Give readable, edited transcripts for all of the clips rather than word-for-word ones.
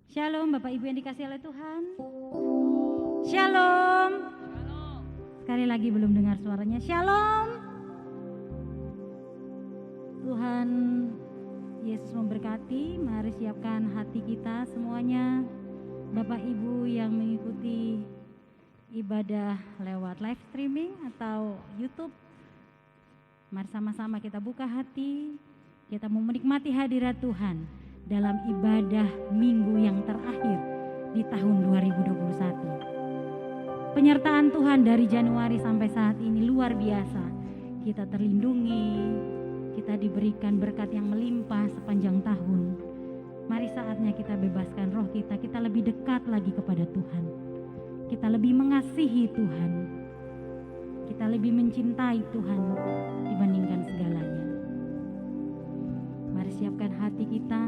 Shalom Bapak Ibu yang dikasihi oleh Tuhan. Shalom. Sekali lagi belum dengar suaranya. Shalom. Tuhan Yesus memberkati. Mari siapkan hati kita semuanya. Bapak Ibu yang mengikuti ibadah lewat live streaming atau YouTube, mari sama-sama kita buka hati. Kita mau menikmati hadirat Tuhan dalam ibadah minggu yang terakhir di tahun 2021. Penyertaan Tuhan dari Januari sampai saat ini luar biasa. Kita terlindungi, kita diberikan berkat yang melimpah sepanjang tahun. Mari saatnya kita bebaskan roh kita lebih dekat lagi kepada Tuhan. Kita lebih mengasihi Tuhan. Kita lebih mencintai Tuhan dibandingkan segalanya. Mari siapkan hati kita.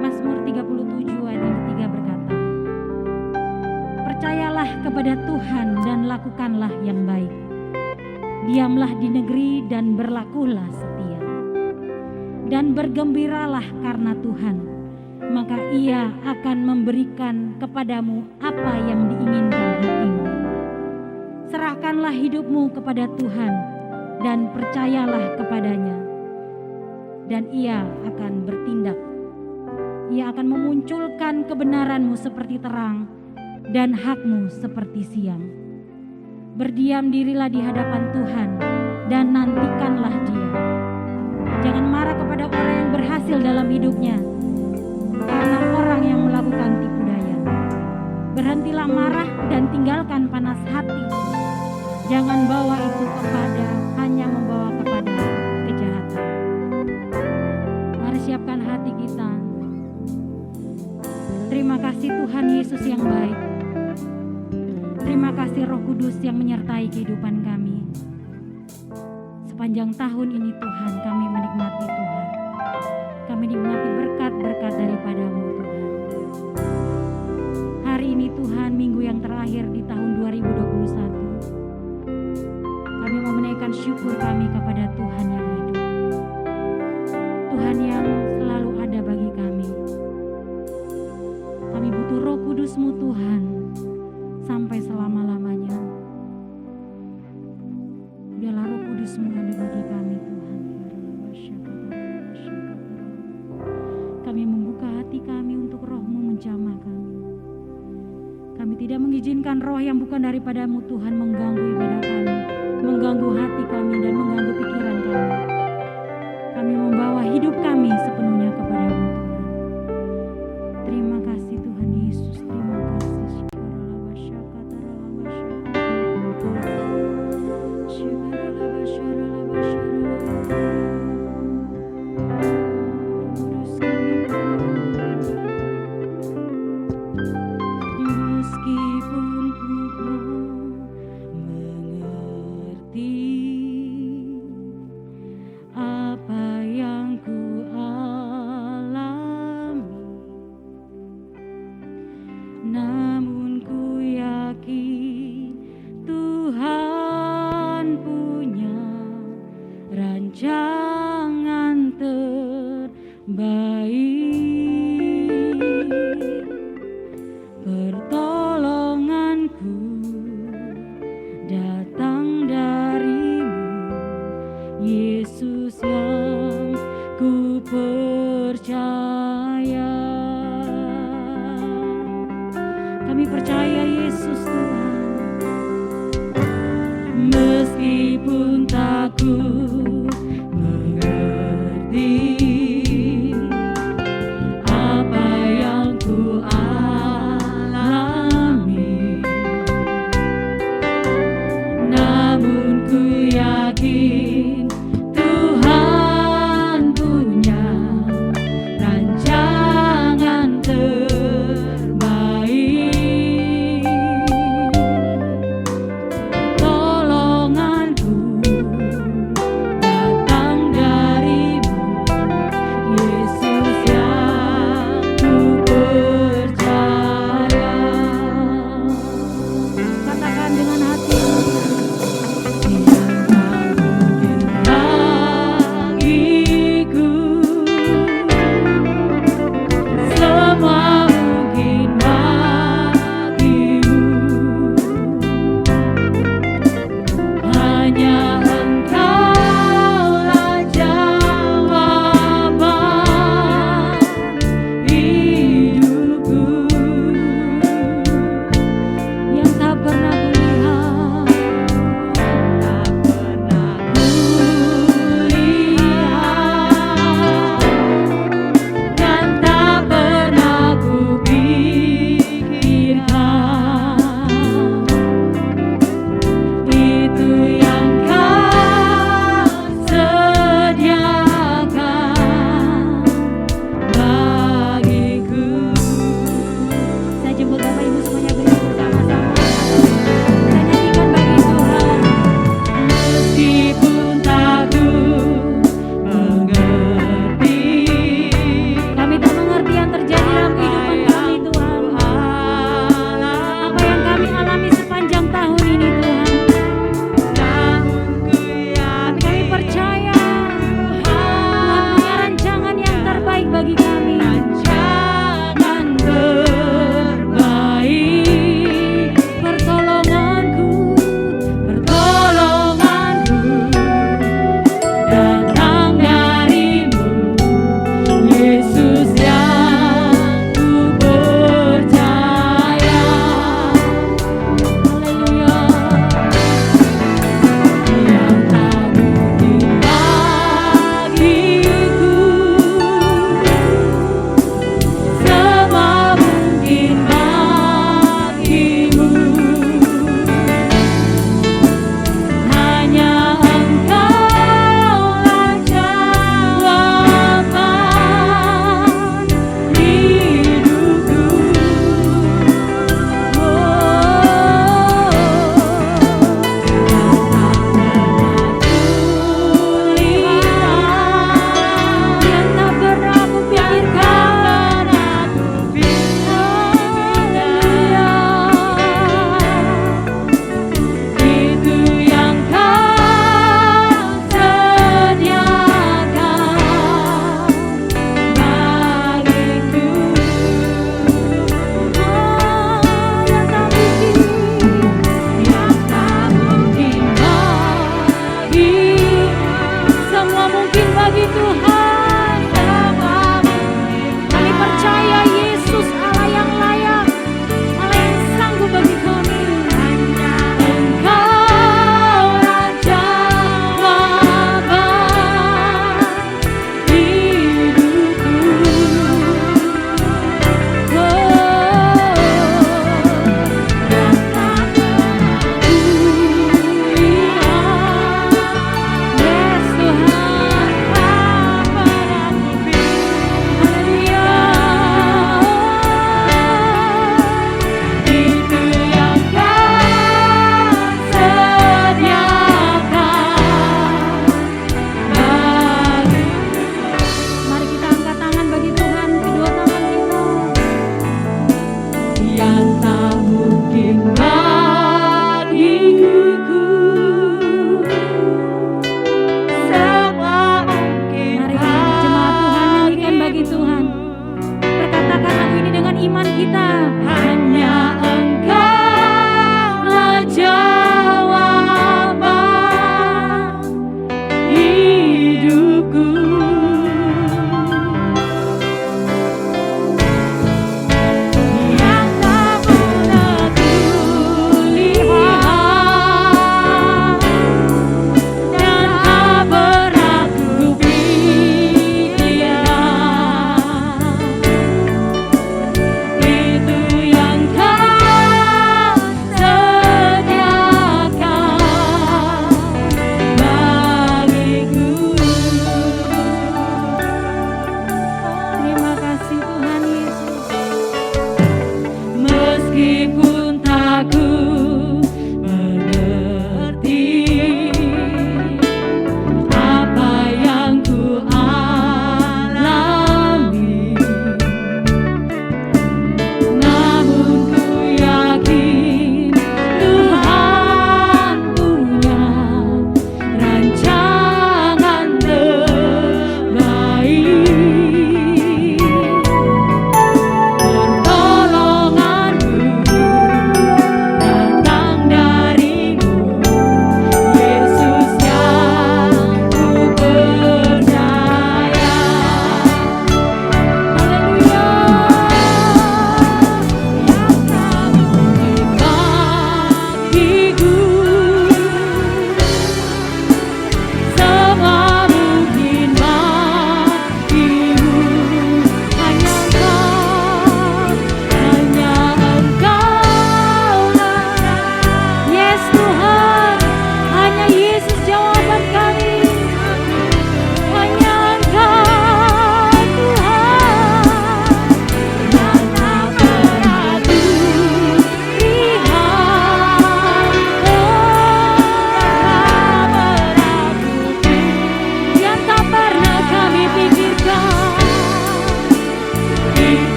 Mazmur 37 ayat yang ketiga berkata, percayalah kepada Tuhan dan lakukanlah yang baik. Diamlah di negeri dan berlakulah setia. Dan bergembiralah karena Tuhan, maka Ia akan memberikan kepadamu apa yang diinginkan hatimu. Serahkanlah hidupmu kepada Tuhan dan percayalah kepadanya, dan Ia akan bertindak. Ia akan memunculkan kebenaranmu seperti terang dan hakmu seperti siang. Berdiam dirilah di hadapan Tuhan dan nantikanlah Dia. Jangan marah kepada orang yang berhasil dalam hidupnya, karena orang yang melakukan tipu daya. Berhentilah marah dan tinggalkan panas hati. Jangan bawa itu hanya membawa kepada kejahatan. Mari siapkan hati kita. Terima kasih Tuhan Yesus yang baik. Terima kasih Roh Kudus yang menyertai kehidupan kami. Sepanjang tahun ini Tuhan, kami menikmati Tuhan. Kami menikmati berkat-berkat daripada-Mu Tuhan. Hari ini Tuhan, minggu yang terakhir di tahun 2021. Kami mau menaikkan syukur kami kepada Tuhan yang hidup. Tuhan yang selalu ada bagi kami. Kami butuh Roh Kudus-Mu Tuhan sampai selama-lamanya. Biarlah Roh Kudus-Mu ada bagi kami Tuhan. Kami membuka hati kami untuk Roh-Mu menjamah kami. Kami tidak mengizinkan roh yang bukan daripada-Mu Tuhan mengganggu ibadah kami, mengganggu hati kami dan mengganggu pikiran kami. Kami membawa hidup kami sepenuhnya kepada-Mu Tuhan. Terima kasih Tuhan Yesus, terima kasih. Tuhan, kami percaya Yesus Allah yang layak, Allah yang sanggup bagi kami. Engkau Raja abad hidupku. Yes Tuhan,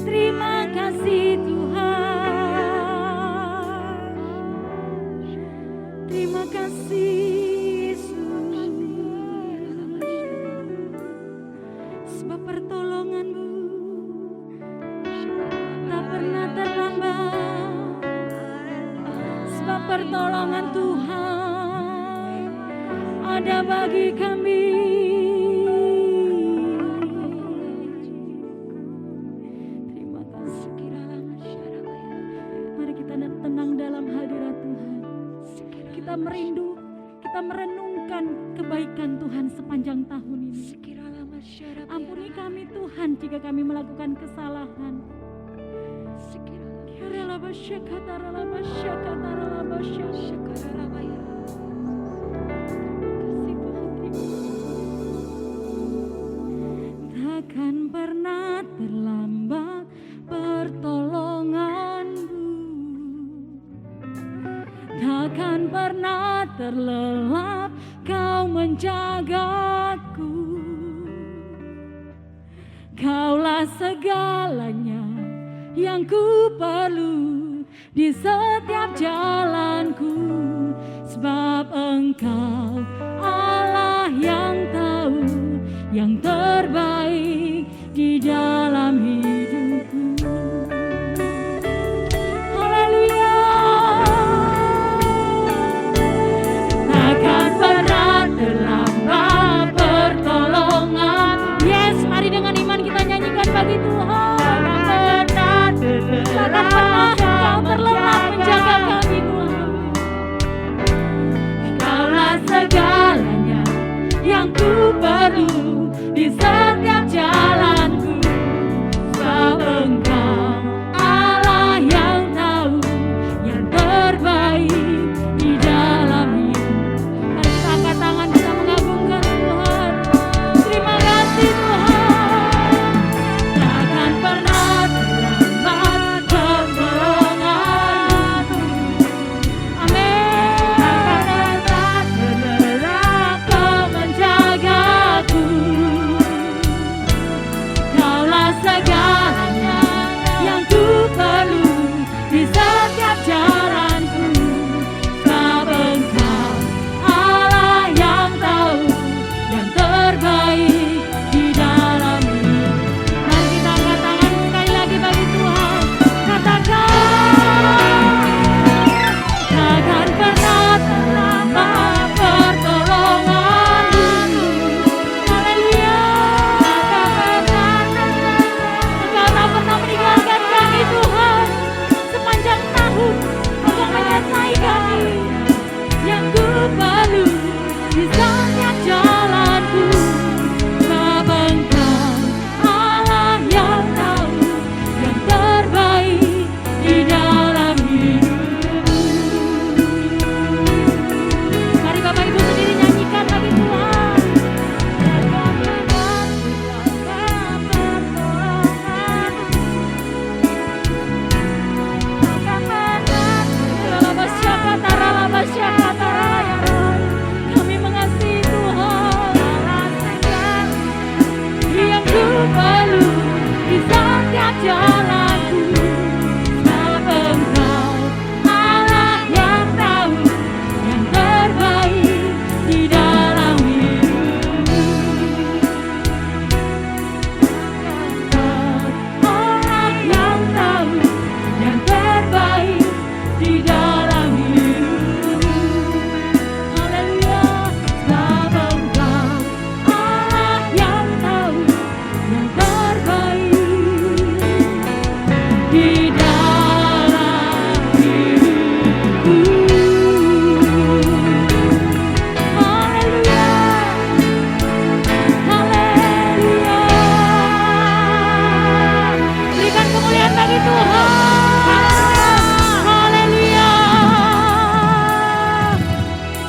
Terima kasih Tuhan. Terima kasih Yesus. Sebab pertolongan-Mu tak pernah terlambat. Sebab pertolongan Tuhan ada bagi kami. Terima kasih. Mari kita tenang dalam hadirat Tuhan. Kita merindu, kita merenungkan kebaikan Tuhan sepanjang tahun ini. Ampuni kami Tuhan jika kami melakukan kesalahan. Takkan pernah terlambat pertolongan-Mu, takkan pernah terlelap Kau menjagaku. Kaulah segalanya yang ku perlu di setiap jalanku, sebab Engkau Allah yang tahu yang terbaik di dalam hidupku. Haleluya. Takkan pernah terlambat pertolongan. Yes, mari dengan iman kita nyanyikan bagi Tuhan. Takkan pernah Kau terlelap menjaga kami Tuhan. Kaulah segalanya yang ku perlu di setiap jalanku, sebab Engkau Allah yang tahu yang terbaik di dalam hidup. Mari kita angkat tangan, kita mengagungkan Tuhan. Terima kasih Tuhan. Takkan pernah terlambat pertolongan-Mu. Amin. Takkan pernah terlelap Kau menjagaku. Kaulah segalanya yang ku perlu di setiap jalanku, sebab Engkau Allah yang tahu yang terbaik di dalam hidup. Mari kita angkat tangan sekali lagi bagi Tuhan. Katakan, takkan pernah terlambat pertolongan-Mu. Haleluya. Engkau tak pernah meninggalkan kami Tuhan. Sepanjang tahun Engkau menyertai kami. Yang ku perlu di setiap jalanku, sebab Engkau Allah yang tahu yang terbaik di dalam hidupku. Mari Bapak Ibu sendiri nyanyikan bagi Tuhan. Takkan pernah terlambat pertolongan-Mu. Takkan pernah. Kami mengasihi Tuhan. Yang ku perlu di setiap jalanku, sebab Engkau Allah yang tahu yang terbaik di dalam hidupku. Allah yang tahu yang terbaik di dalam hidupku. Haleluya. Sebab Engkau Allah yang tahu yang terbaik di dalam hidupku. Haleluya. Haleluya. Berikan kemuliaan bagi Tuhan. Haleluya.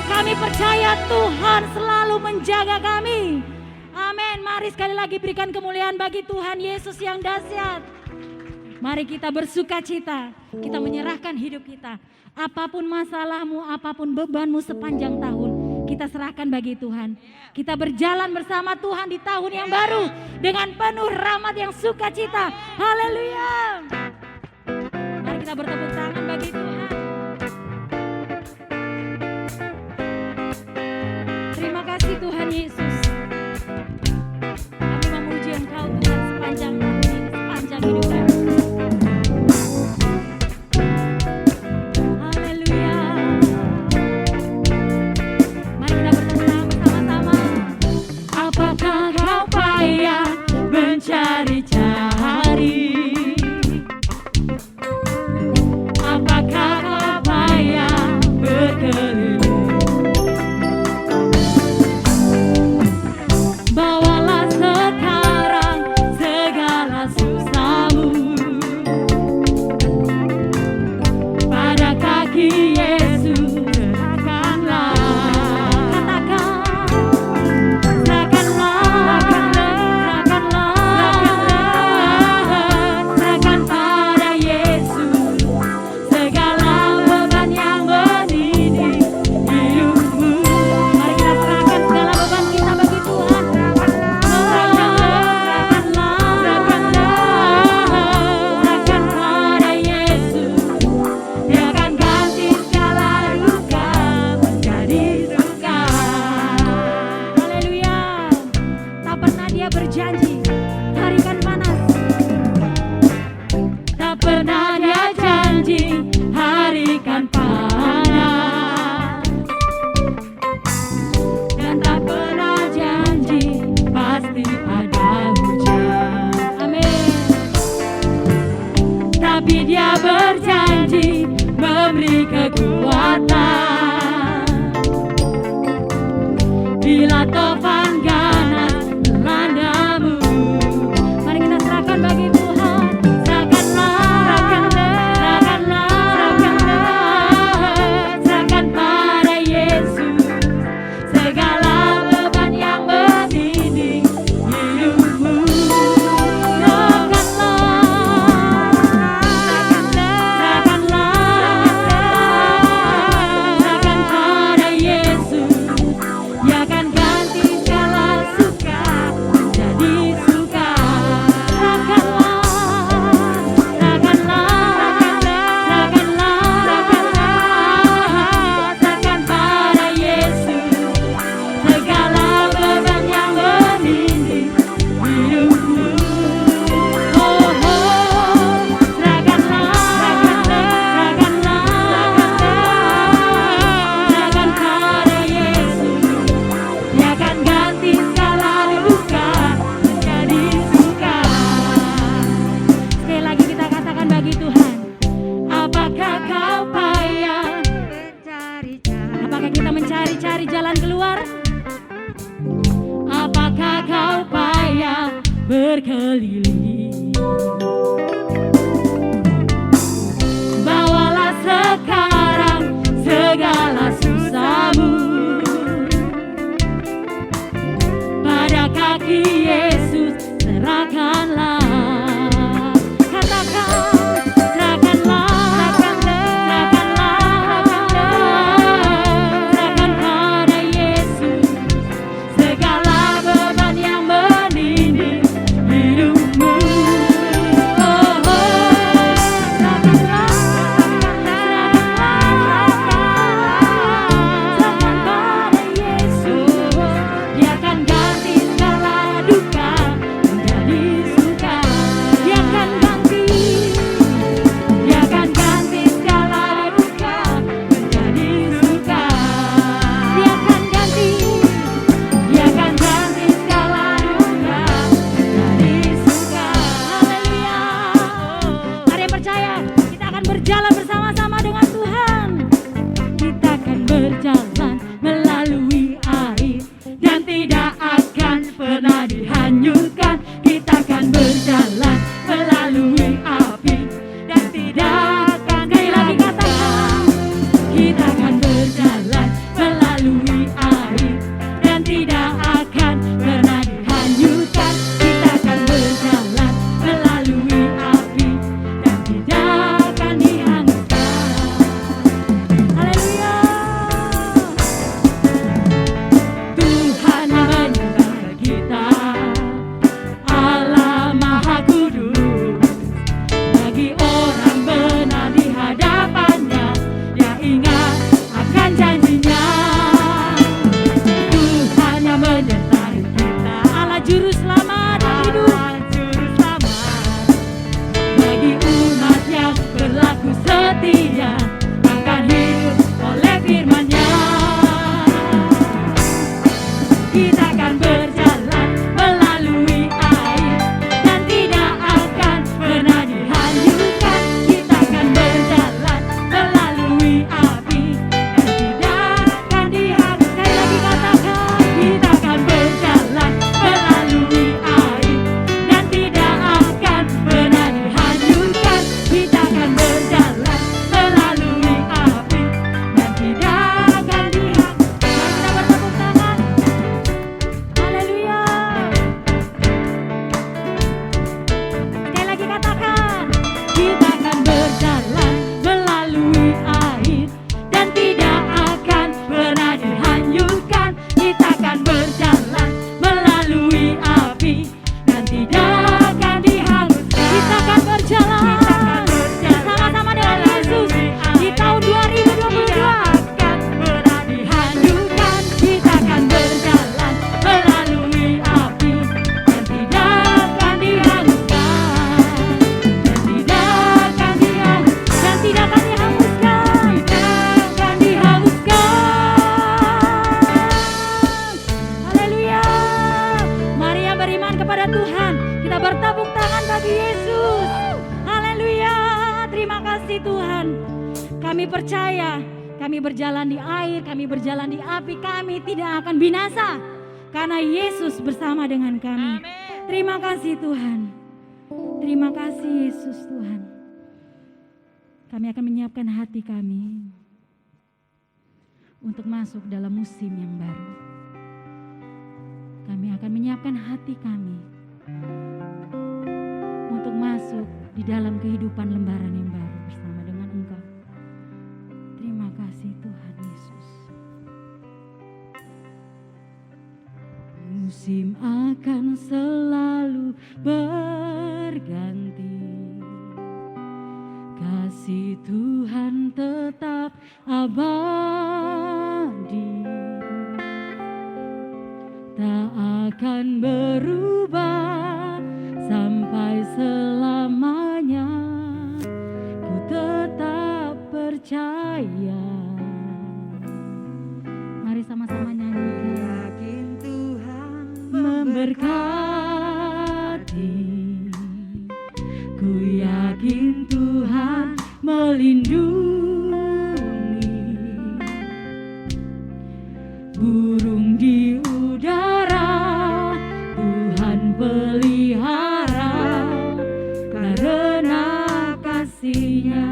Kami percaya Tuhan selalu menjaga kami. Amin. Mari sekali lagi berikan kemuliaan bagi Tuhan Yesus yang dahsyat. Mari kita bersuka cita, kita menyerahkan hidup kita. Apapun masalahmu, apapun bebanmu sepanjang tahun, kita serahkan bagi Tuhan. Kita berjalan bersama Tuhan di tahun yang baru dengan penuh rahmat yang sukacita. Haleluya. Mari kita bertepuk tangan bagi Tuhan. Terima kasih Tuhan Yesus. Kami memuji Engkau Tuhan sepanjang tahun ini, sepanjang hidup kami. Cari-cari, apakah kau payah berkeliling? Bawalah sekarang segala susahmu pada kaki Yesus, serahkanlah. Tapi dia berjanji memberi kekuatan bila topan ganas melandamu. Mari kita serahkan bagi Tuhan. Serahkan pada Yesus segala beban yang menindih hidupmu. Apakah kita mencari-cari jalan keluar? Apakah kau payah berkeliling? Bawalah sekarang segala susahmu pada kaki Yesus, serahkanlah. Kami percaya, kami berjalan di air, kami berjalan di api, kami tidak akan binasa. Karena Yesus bersama dengan kami. Terima kasih Tuhan. Terima kasih Yesus Tuhan. Kami akan menyiapkan hati kami untuk masuk dalam musim yang baru. Kami akan menyiapkan hati kami untuk masuk di dalam kehidupan lembaran yang baru bersama dengan Engkau. Terima kasih Tuhan Yesus. Musim akan selalu berganti, kasih Tuhan tetap abadi, tak akan berubah sampai selamanya. Ku tetap percaya. Mari sama-sama nyanyikan. Yakin Tuhan Memberkati, ku yakin Tuhan melindungi, burung di udara Tuhan pelihara karena kasih-Nya.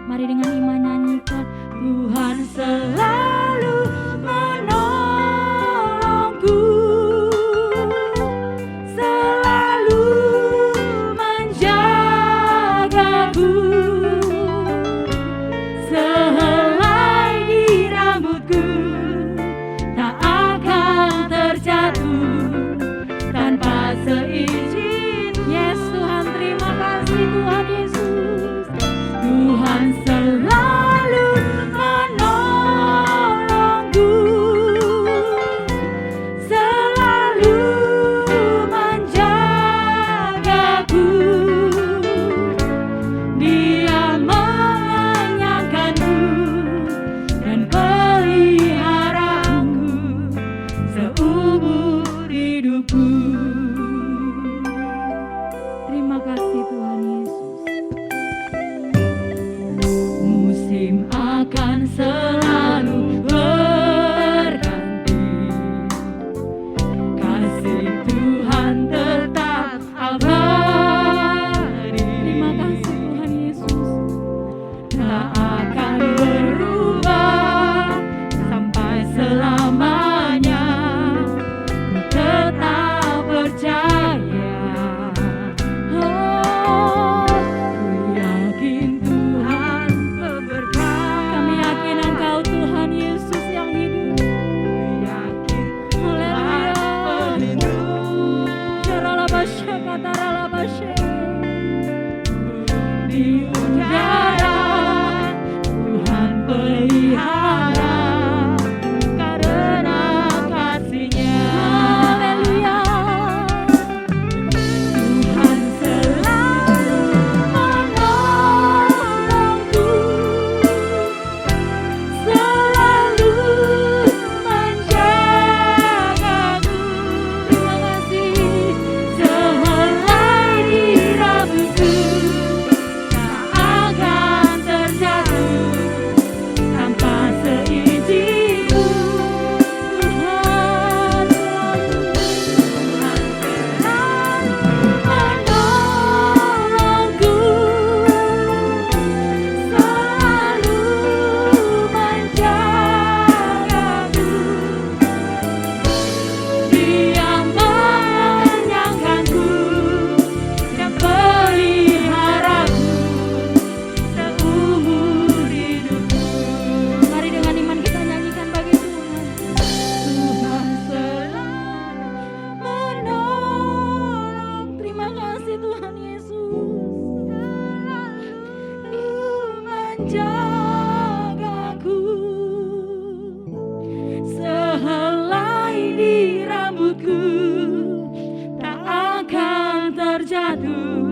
Mari dengan iman nyanyikan. Tuhan selalu menolongku, selalu menjagaku, sehelai di rambutku tak akan terjatuh tanpa seizin. Yes Tuhan, terima kasih Tuhan Yesus. Tuhan selalu menolongku, selalu menjagaku, Dia mengenyangkanku dan peliharaku seumur hidupku. Terima kasih Tuhan Yesus. Musim akan selalu berganti, kasih Tuhan tetap abadi. Terima kasih Tuhan Yesus. Tak akan berubah sampai selamanya. Ku tetap percaya. Oh, ku yakin Tuhan memberkati. Kami yakin Engkau Tuhan Yesus yang hidup. yakin Haleluya. pelindung Syaralabasya, kataralabasya. di udara Tuhan pelihara karena kasih-Nya. Haleluya. Tuhan selalu Menolongku, selalu menjagaku. Terima kasih. Sehelai di rambutku tak akan terjatuh tanpa seizinku. Tuhan selalu menolongku, selalu menjagaku, Dia mengenyangkanku dan peliharaku seumur hidupku. Mari dengan iman kita nyanyikan bagi Tuhan. Tuhan selalu menolong. Terima kasih Tuhan Yesus. Selalu menjagaku, sehelai di rambutku tak akan terjatuh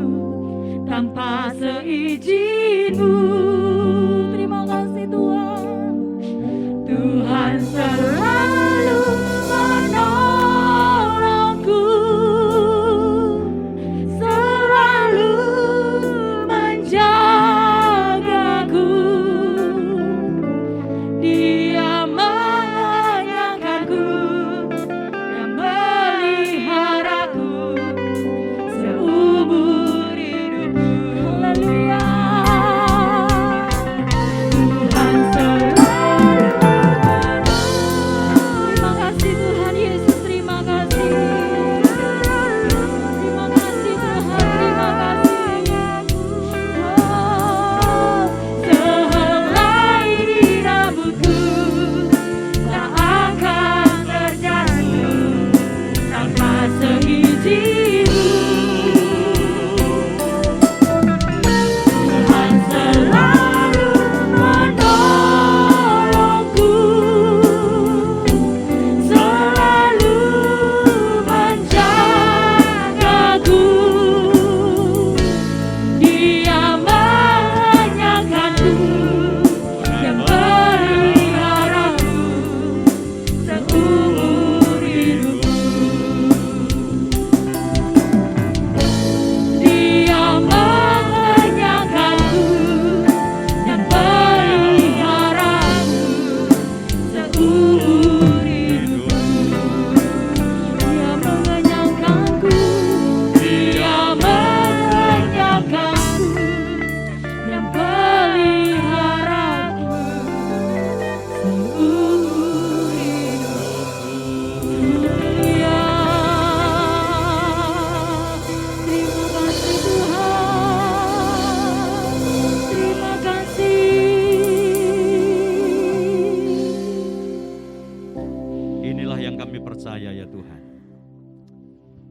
tanpa seizin-Mu. Terima kasih Tuhan. Tuhan selalu menolongku, selalu menjagaku,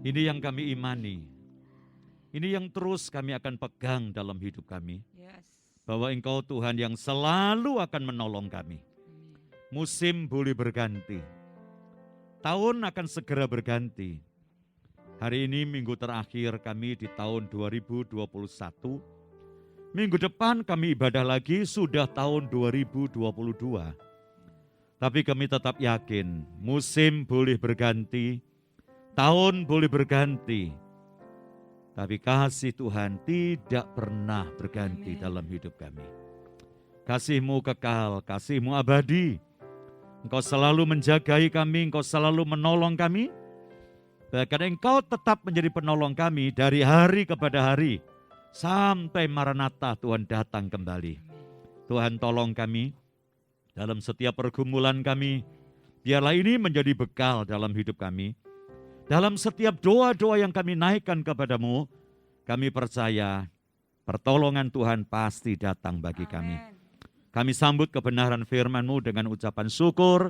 Ini yang kami imani. Ini yang terus kami akan pegang dalam hidup kami. Yes. Bahwa Engkau Tuhan yang selalu akan menolong kami. Musim boleh berganti. Tahun akan segera berganti. Hari ini minggu terakhir kami di tahun 2021. Minggu depan kami ibadah lagi sudah tahun 2022. Tapi kami tetap yakin musim boleh berganti, tahun boleh berganti. Tapi kasih Tuhan tidak pernah berganti dalam hidup kami. Kasih-Mu kekal, kasih-Mu abadi. Engkau selalu menjagai kami, Engkau selalu menolong kami. Bahkan Engkau tetap menjadi penolong kami dari hari kepada hari. Sampai Maranatha Tuhan datang kembali. Tuhan tolong kami dalam setiap pergumulan kami. Biarlah ini menjadi bekal dalam hidup kami. Dalam setiap doa-doa yang kami naikkan kepadamu, kami percaya pertolongan Tuhan pasti datang bagi kami. Kami sambut kebenaran firman-Mu dengan ucapan syukur.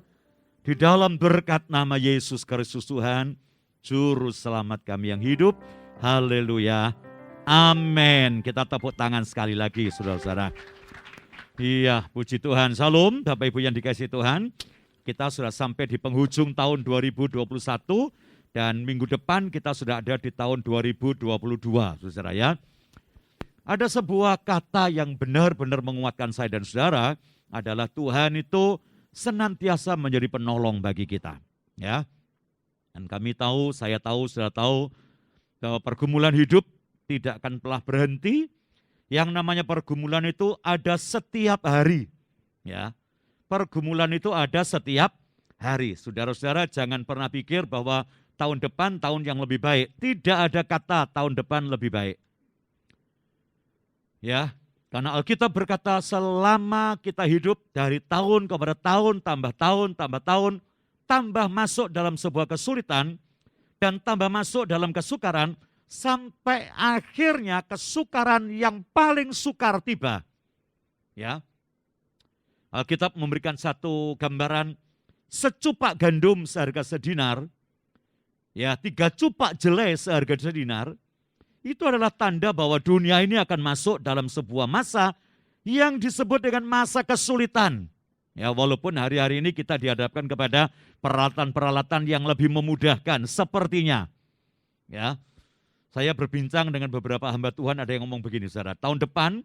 Di dalam berkat nama Yesus Kristus Tuhan, Juru Selamat kami yang hidup. Haleluya. Amin. Kita tepuk tangan sekali lagi, saudara-saudara. Iya, puji Tuhan. Salam, Bapak Ibu yang dikasihi Tuhan. Kita sudah sampai di penghujung tahun 2021 dan minggu depan kita sudah ada di tahun 2022, saudara ya. Ada sebuah kata yang benar-benar menguatkan saya dan saudara adalah Tuhan itu senantiasa menjadi penolong bagi kita, ya. Dan kami tahu, saya tahu, saudara tahu bahwa pergumulan hidup tidak akan pernah berhenti. Yang namanya pergumulan itu ada setiap hari. Ya, pergumulan itu ada setiap hari. Saudara-saudara jangan pernah pikir bahwa tahun depan tahun yang lebih baik. Tidak ada kata tahun depan lebih baik. Ya, karena Alkitab berkata selama kita hidup dari tahun kepada tahun, tambah masuk dalam sebuah kesulitan dan tambah masuk dalam kesukaran, sampai akhirnya kesukaran yang paling sukar tiba. Ya. Alkitab memberikan satu gambaran secupak gandum seharga sedinar, ya 3 cupak jelai seharga sedinar, itu adalah tanda bahwa dunia ini akan masuk dalam sebuah masa yang disebut dengan masa kesulitan. Ya, walaupun hari-hari ini kita dihadapkan kepada peralatan-peralatan yang lebih memudahkan sepertinya. Ya. Saya berbincang dengan beberapa hamba Tuhan, ada yang ngomong begini, saudara. Tahun depan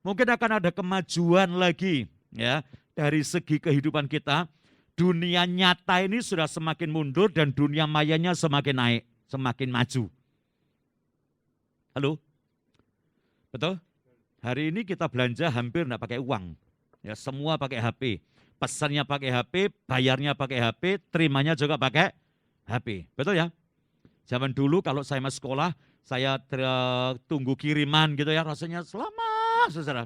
mungkin akan ada kemajuan lagi, ya, dari segi kehidupan kita. Dunia nyata ini sudah semakin mundur dan dunia mayanya semakin naik, semakin maju. Halo? Betul? Hari ini kita belanja hampir enggak pakai uang. Ya, semua pakai HP. Pesannya pakai HP, bayarnya pakai HP, terimanya juga pakai HP. Betul ya? Zaman dulu kalau saya masuk sekolah, saya tunggu kiriman gitu ya, rasanya lama, saudara.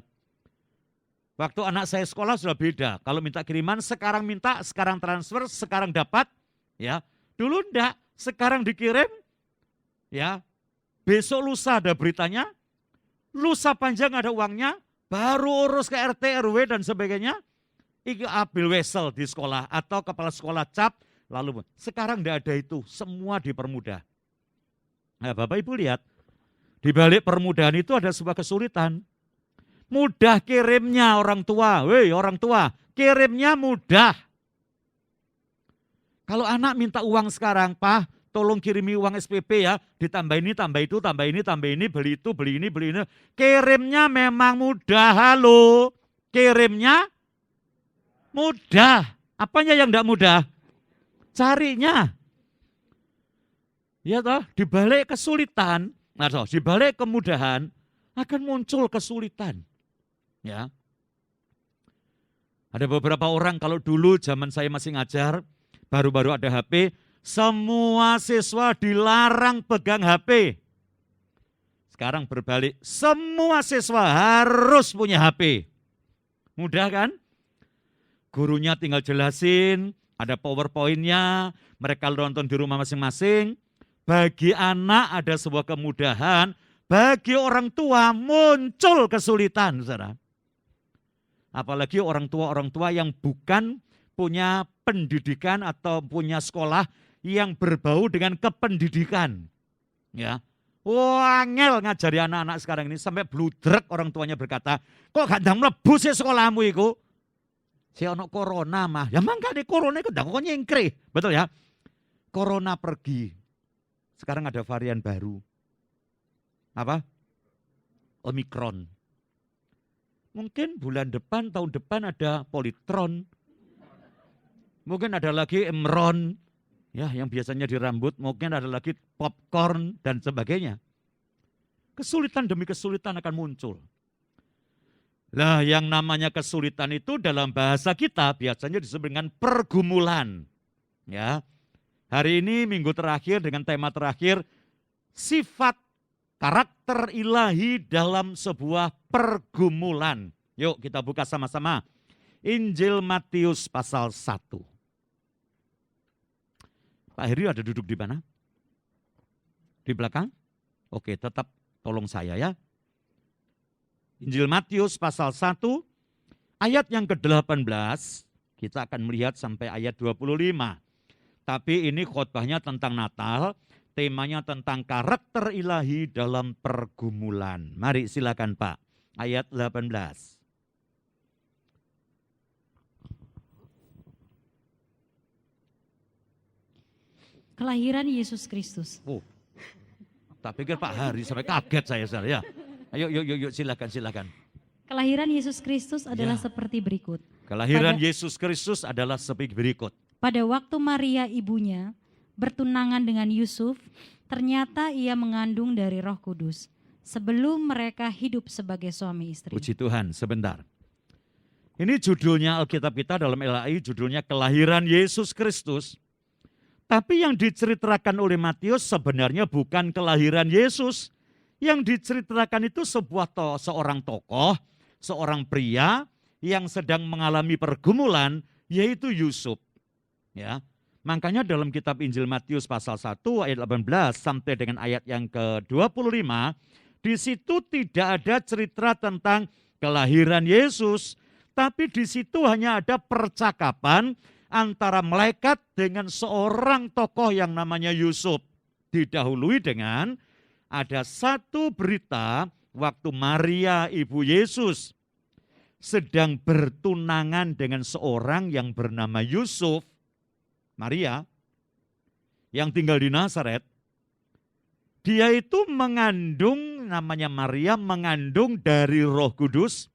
Waktu anak saya sekolah sudah beda. Kalau minta kiriman, sekarang minta, sekarang transfer, sekarang dapat. Ya, dulu enggak, sekarang dikirim. Ya, besok lusa ada beritanya, lusa panjang ada uangnya, baru urus ke RT, RW dan sebagainya. Iki ambil wesel di sekolah atau kepala sekolah cap, lalu sekarang enggak ada itu, semua dipermudah. Nah, Bapak Ibu lihat, di balik permudahan itu ada sebuah kesulitan. Mudah kirimnya orang tua, orang tua, kirimnya mudah. Kalau anak minta uang sekarang, Pak, tolong kirimi uang SPP ya, ditambah ini, tambah itu, tambah ini, beli itu, beli ini, beli ini. Kirimnya memang mudah, halo. Kirimnya mudah. Apanya yang enggak mudah? Carinya. Ya toh, di balik kesulitan, di balik kemudahan akan muncul kesulitan. Ya. Ada beberapa orang kalau dulu zaman saya masih ngajar, baru-baru ada HP, semua siswa dilarang pegang HP. Sekarang berbalik, semua siswa harus punya HP. Mudah kan? Gurunya tinggal jelasin, ada PowerPoint-nya, mereka nonton di rumah masing-masing. Bagi anak ada sebuah kemudahan, bagi orang tua muncul kesulitan, saudara. Apalagi orang tua yang bukan punya pendidikan atau punya sekolah yang berbau dengan kependidikan. Ya. Wah, angel ngajari anak-anak sekarang ini sampai bludrek orang tuanya berkata, kok gak ndang mlebu sih sekolahmu iku? Si ono corona mah. Ya mangkane corona iku ndang kok nyengkre. Betul ya? Corona pergi. Sekarang ada varian baru. Apa? Omikron. Mungkin bulan depan, tahun depan ada politron. Mungkin ada lagi emron, ya yang biasanya di rambut, mungkin ada lagi popcorn dan sebagainya. Kesulitan demi kesulitan akan muncul. Lah yang namanya kesulitan itu dalam bahasa kita biasanya disebut dengan pergumulan. Ya. Hari ini minggu terakhir dengan tema terakhir, sifat karakter ilahi dalam sebuah pergumulan. Yuk kita buka sama-sama. Injil Matius pasal 1. Pak Heri ada duduk di mana? Di belakang? Oke, tetap tolong saya ya. Injil Matius pasal 1, ayat yang ke-18, kita akan melihat sampai ayat 25. Tapi ini khotbahnya tentang Natal, temanya tentang karakter ilahi dalam pergumulan. Mari silakan Pak, ayat 18. Kelahiran Yesus Kristus. Oh, tak pikir Pak Hari sampai kaget saya ya. Ayo, yuk, silakan. Kelahiran Yesus Kristus adalah Ya. seperti berikut. Kelahiran Yesus Kristus adalah seperti berikut. Pada waktu Maria ibunya bertunangan dengan Yusuf, ternyata ia mengandung dari Roh Kudus sebelum mereka hidup sebagai suami istri. Puji Tuhan, sebentar. Ini judulnya Alkitab kita dalam LAI, judulnya Kelahiran Yesus Kristus. Tapi yang diceritakan oleh Matius sebenarnya bukan kelahiran Yesus. Yang diceritakan itu seorang tokoh, seorang pria yang sedang mengalami pergumulan, yaitu Yusuf. Ya. Makanya dalam kitab Injil Matius pasal 1 ayat 18 sampai dengan ayat yang ke-25, di situ tidak ada cerita tentang kelahiran Yesus, tapi di situ hanya ada percakapan antara malaikat dengan seorang tokoh yang namanya Yusuf. Didahului dengan ada satu berita waktu Maria ibu Yesus sedang bertunangan dengan seorang yang bernama Yusuf. Maria yang tinggal di Nazaret. Dia itu mengandung, namanya Maria, mengandung dari Roh Kudus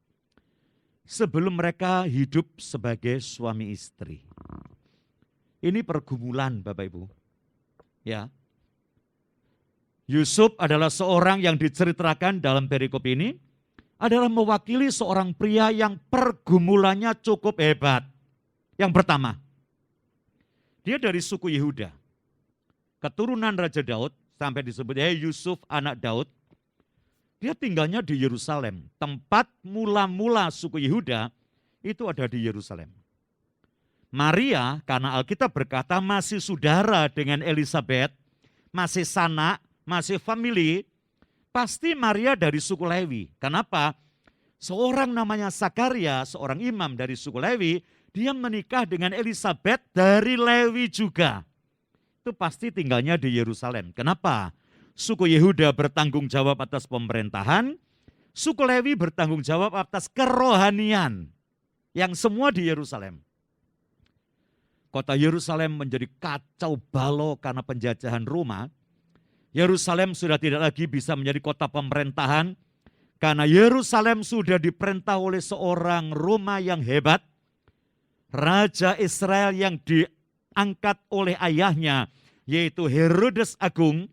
sebelum mereka hidup sebagai suami istri. Ini pergumulan Bapak Ibu. Ya. Yusuf adalah seorang yang diceritakan dalam perikop ini adalah mewakili seorang pria yang pergumulannya cukup hebat. Yang pertama, dia dari suku Yehuda. Keturunan Raja Daud, sampai disebut Yusuf anak Daud. Dia tinggalnya di Yerusalem. Tempat mula-mula suku Yehuda itu ada di Yerusalem. Maria, karena Alkitab berkata masih saudara dengan Elizabeth, masih sanak, masih family, pasti Maria dari suku Lewi. Kenapa? Seorang namanya Zakaria, seorang imam dari suku Lewi, dia menikah dengan Elizabeth dari Lewi juga. Itu pasti tinggalnya di Yerusalem. Kenapa? Suku Yehuda bertanggung jawab atas pemerintahan, suku Lewi bertanggung jawab atas kerohanian, yang semua di Yerusalem. Kota Yerusalem menjadi kacau balau karena penjajahan Roma. Yerusalem sudah tidak lagi bisa menjadi kota pemerintahan, karena Yerusalem sudah diperintah oleh seorang Roma yang hebat, Raja Israel yang diangkat oleh ayahnya, yaitu Herodes Agung,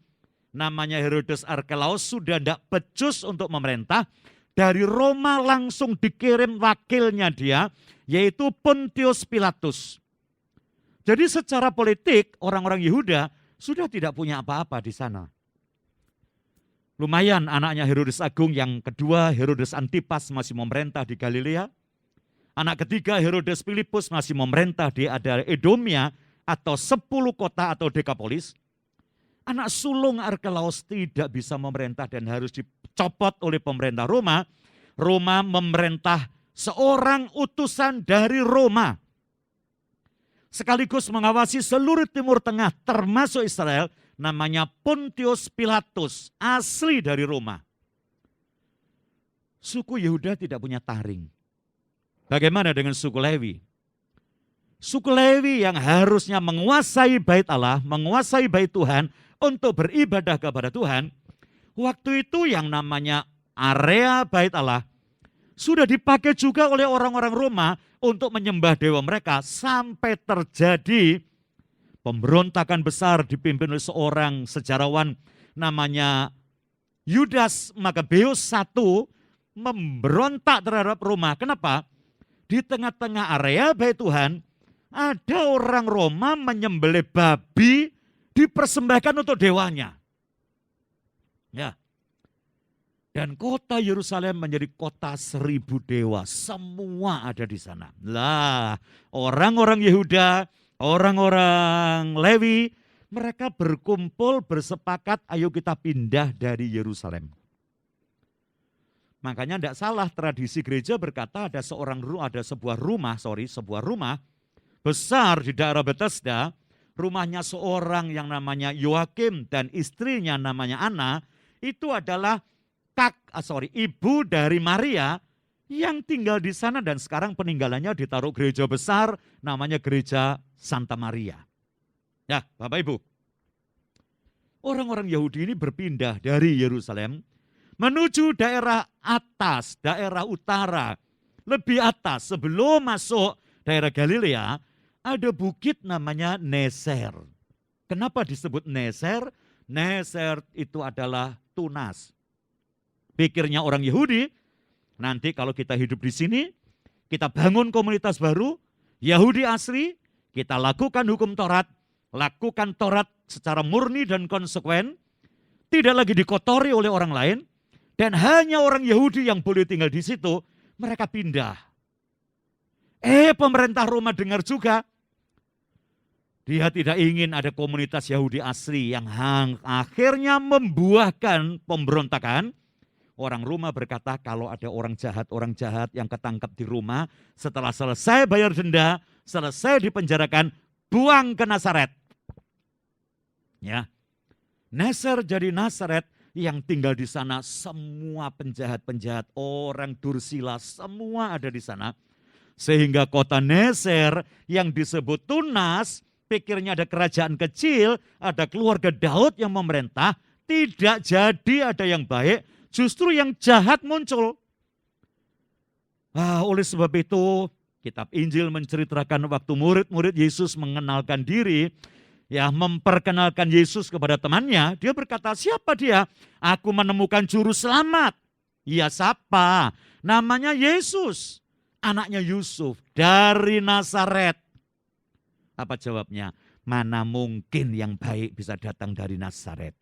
namanya Herodes Arkelaus, sudah tidak becus untuk memerintah. Dari Roma langsung dikirim wakilnya dia, yaitu Pontius Pilatus. Jadi secara politik orang-orang Yehuda sudah tidak punya apa-apa di sana. Lumayan anaknya Herodes Agung yang kedua, Herodes Antipas masih memerintah di Galilea. Anak ketiga Herodes Filipus masih memerintah di Edomia atau 10 kota atau Dekapolis. Anak sulung Arkelaus tidak bisa memerintah dan harus dicopot oleh pemerintah Roma. Roma memerintah seorang utusan dari Roma. sekaligus mengawasi seluruh Timur Tengah termasuk Israel, namanya Pontius Pilatus, asli dari Roma. Suku Yehuda tidak punya taring. Bagaimana dengan suku Lewi? Suku Lewi yang harusnya menguasai bait Allah, menguasai bait Tuhan untuk beribadah kepada Tuhan, waktu itu yang namanya area bait Allah sudah dipakai juga oleh orang-orang Roma untuk menyembah dewa mereka sampai terjadi pemberontakan besar dipimpin oleh seorang sejarawan namanya Yudas Makabeus I memberontak terhadap Roma. Kenapa? Di tengah-tengah area bait Tuhan ada orang Roma menyembelih babi dipersembahkan untuk dewanya. Ya. Dan kota Yerusalem menjadi kota 1000 dewa. Semua ada di sana. Lah, orang-orang Yehuda, orang-orang Lewi, mereka berkumpul, bersepakat, ayo kita pindah dari Yerusalem. Makanya tidak salah tradisi gereja berkata ada sebuah rumah besar di daerah Bethesda, rumahnya seorang yang namanya Yoakim dan istrinya namanya Anna, itu adalah ibu dari Maria yang tinggal di sana dan sekarang peninggalannya ditaruh gereja besar namanya Gereja Santa Maria. Ya, Bapak Ibu. Orang-orang Yahudi ini berpindah dari Yerusalem menuju daerah atas, daerah utara, lebih atas sebelum masuk daerah Galilea ada bukit namanya Neser. Kenapa disebut Neser? Neser itu adalah tunas. Pikirnya orang Yahudi, nanti kalau kita hidup di sini, kita bangun komunitas baru, Yahudi asli, kita lakukan hukum Taurat, lakukan Taurat secara murni dan konsekuen, tidak lagi dikotori oleh orang lain, dan hanya orang Yahudi yang boleh tinggal di situ, mereka pindah. Pemerintah Roma dengar juga, dia tidak ingin ada komunitas Yahudi asli yang akhirnya membuahkan pemberontakan. Orang Roma berkata kalau ada orang jahat yang ketangkap di Roma, setelah selesai bayar denda, selesai dipenjarakan, buang ke Nazaret. Ya, Neser jadi Nazaret yang tinggal di sana semua penjahat-penjahat, orang Dursila, semua ada di sana. Sehingga kota Neser yang disebut tunas, pikirnya ada kerajaan kecil, ada keluarga Daud yang memerintah, tidak jadi ada yang baik, justru yang jahat muncul. Oleh sebab itu, kitab Injil menceritakan waktu murid-murid Yesus mengenalkan diri, ya memperkenalkan Yesus kepada temannya, dia berkata, siapa dia? Aku menemukan juru selamat. Iya, siapa? Namanya Yesus, anaknya Yusuf dari Nazaret. Apa jawabnya? Mana mungkin yang baik bisa datang dari Nazaret?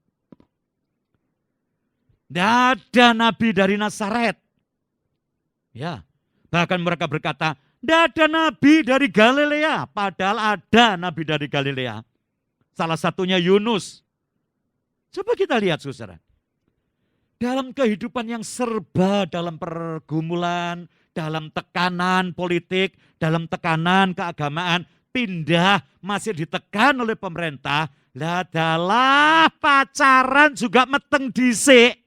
Tidak ada nabi dari Nazaret. Ya, bahkan mereka berkata, tidak ada nabi dari Galilea. Padahal ada nabi dari Galilea. Salah satunya Yunus. Coba kita lihat, saudara. Dalam kehidupan yang serba, dalam pergumulan, dalam tekanan politik, dalam tekanan keagamaan, pindah masih ditekan oleh pemerintah. Lah dalah pacaran juga meteng dhisik.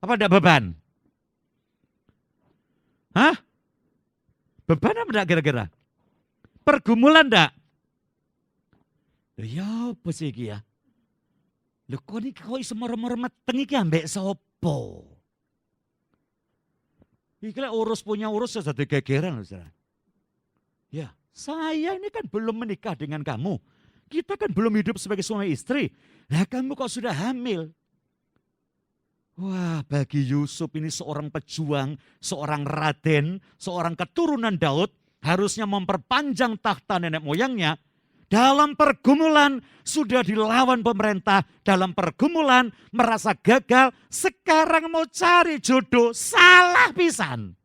Apa enggak beban? Hah? Beban apa enggak kira-kira? Pergumulan enggak? Ya apa sih iki ya? Lho kok ini kok iso merem-merem meteng iki ambek sapa? Iki lek urus punya urus sudah dadi gegeran, Saudara. Ya, saya ini kan belum menikah dengan kamu. Kita kan belum hidup sebagai suami istri. Lah kamu kok sudah hamil? Wah, bagi Yusuf ini seorang pejuang, seorang raden, seorang keturunan Daud, harusnya memperpanjang tahta nenek moyangnya. Dalam pergumulan sudah dilawan pemerintah, dalam pergumulan merasa gagal, sekarang mau cari jodoh, salah pisan.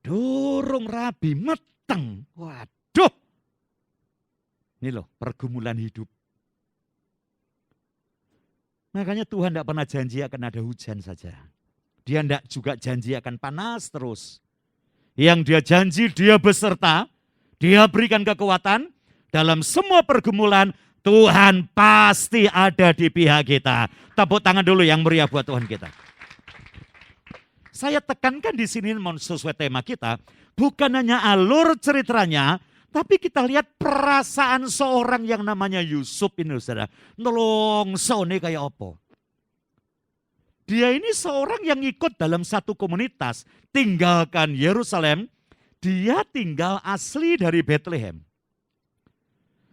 Dorong rabi meteng, waduh. Ini loh pergumulan hidup. Makanya Tuhan tidak pernah janji akan ada hujan saja. Dia tidak juga janji akan panas terus. Yang dia janji dia beserta, Dia berikan kekuatan dalam semua pergumulan. Tuhan pasti ada di pihak kita. Tepuk tangan dulu yang meriah buat Tuhan kita. Saya tekankan di sini sesuai tema kita, bukan hanya alur ceritanya, tapi kita lihat perasaan seorang yang namanya Yusuf ini, saudara. Nolongso nih kayak apa? Dia ini seorang yang ikut dalam satu komunitas, tinggalkan Yerusalem, dia tinggal asli dari Bethlehem.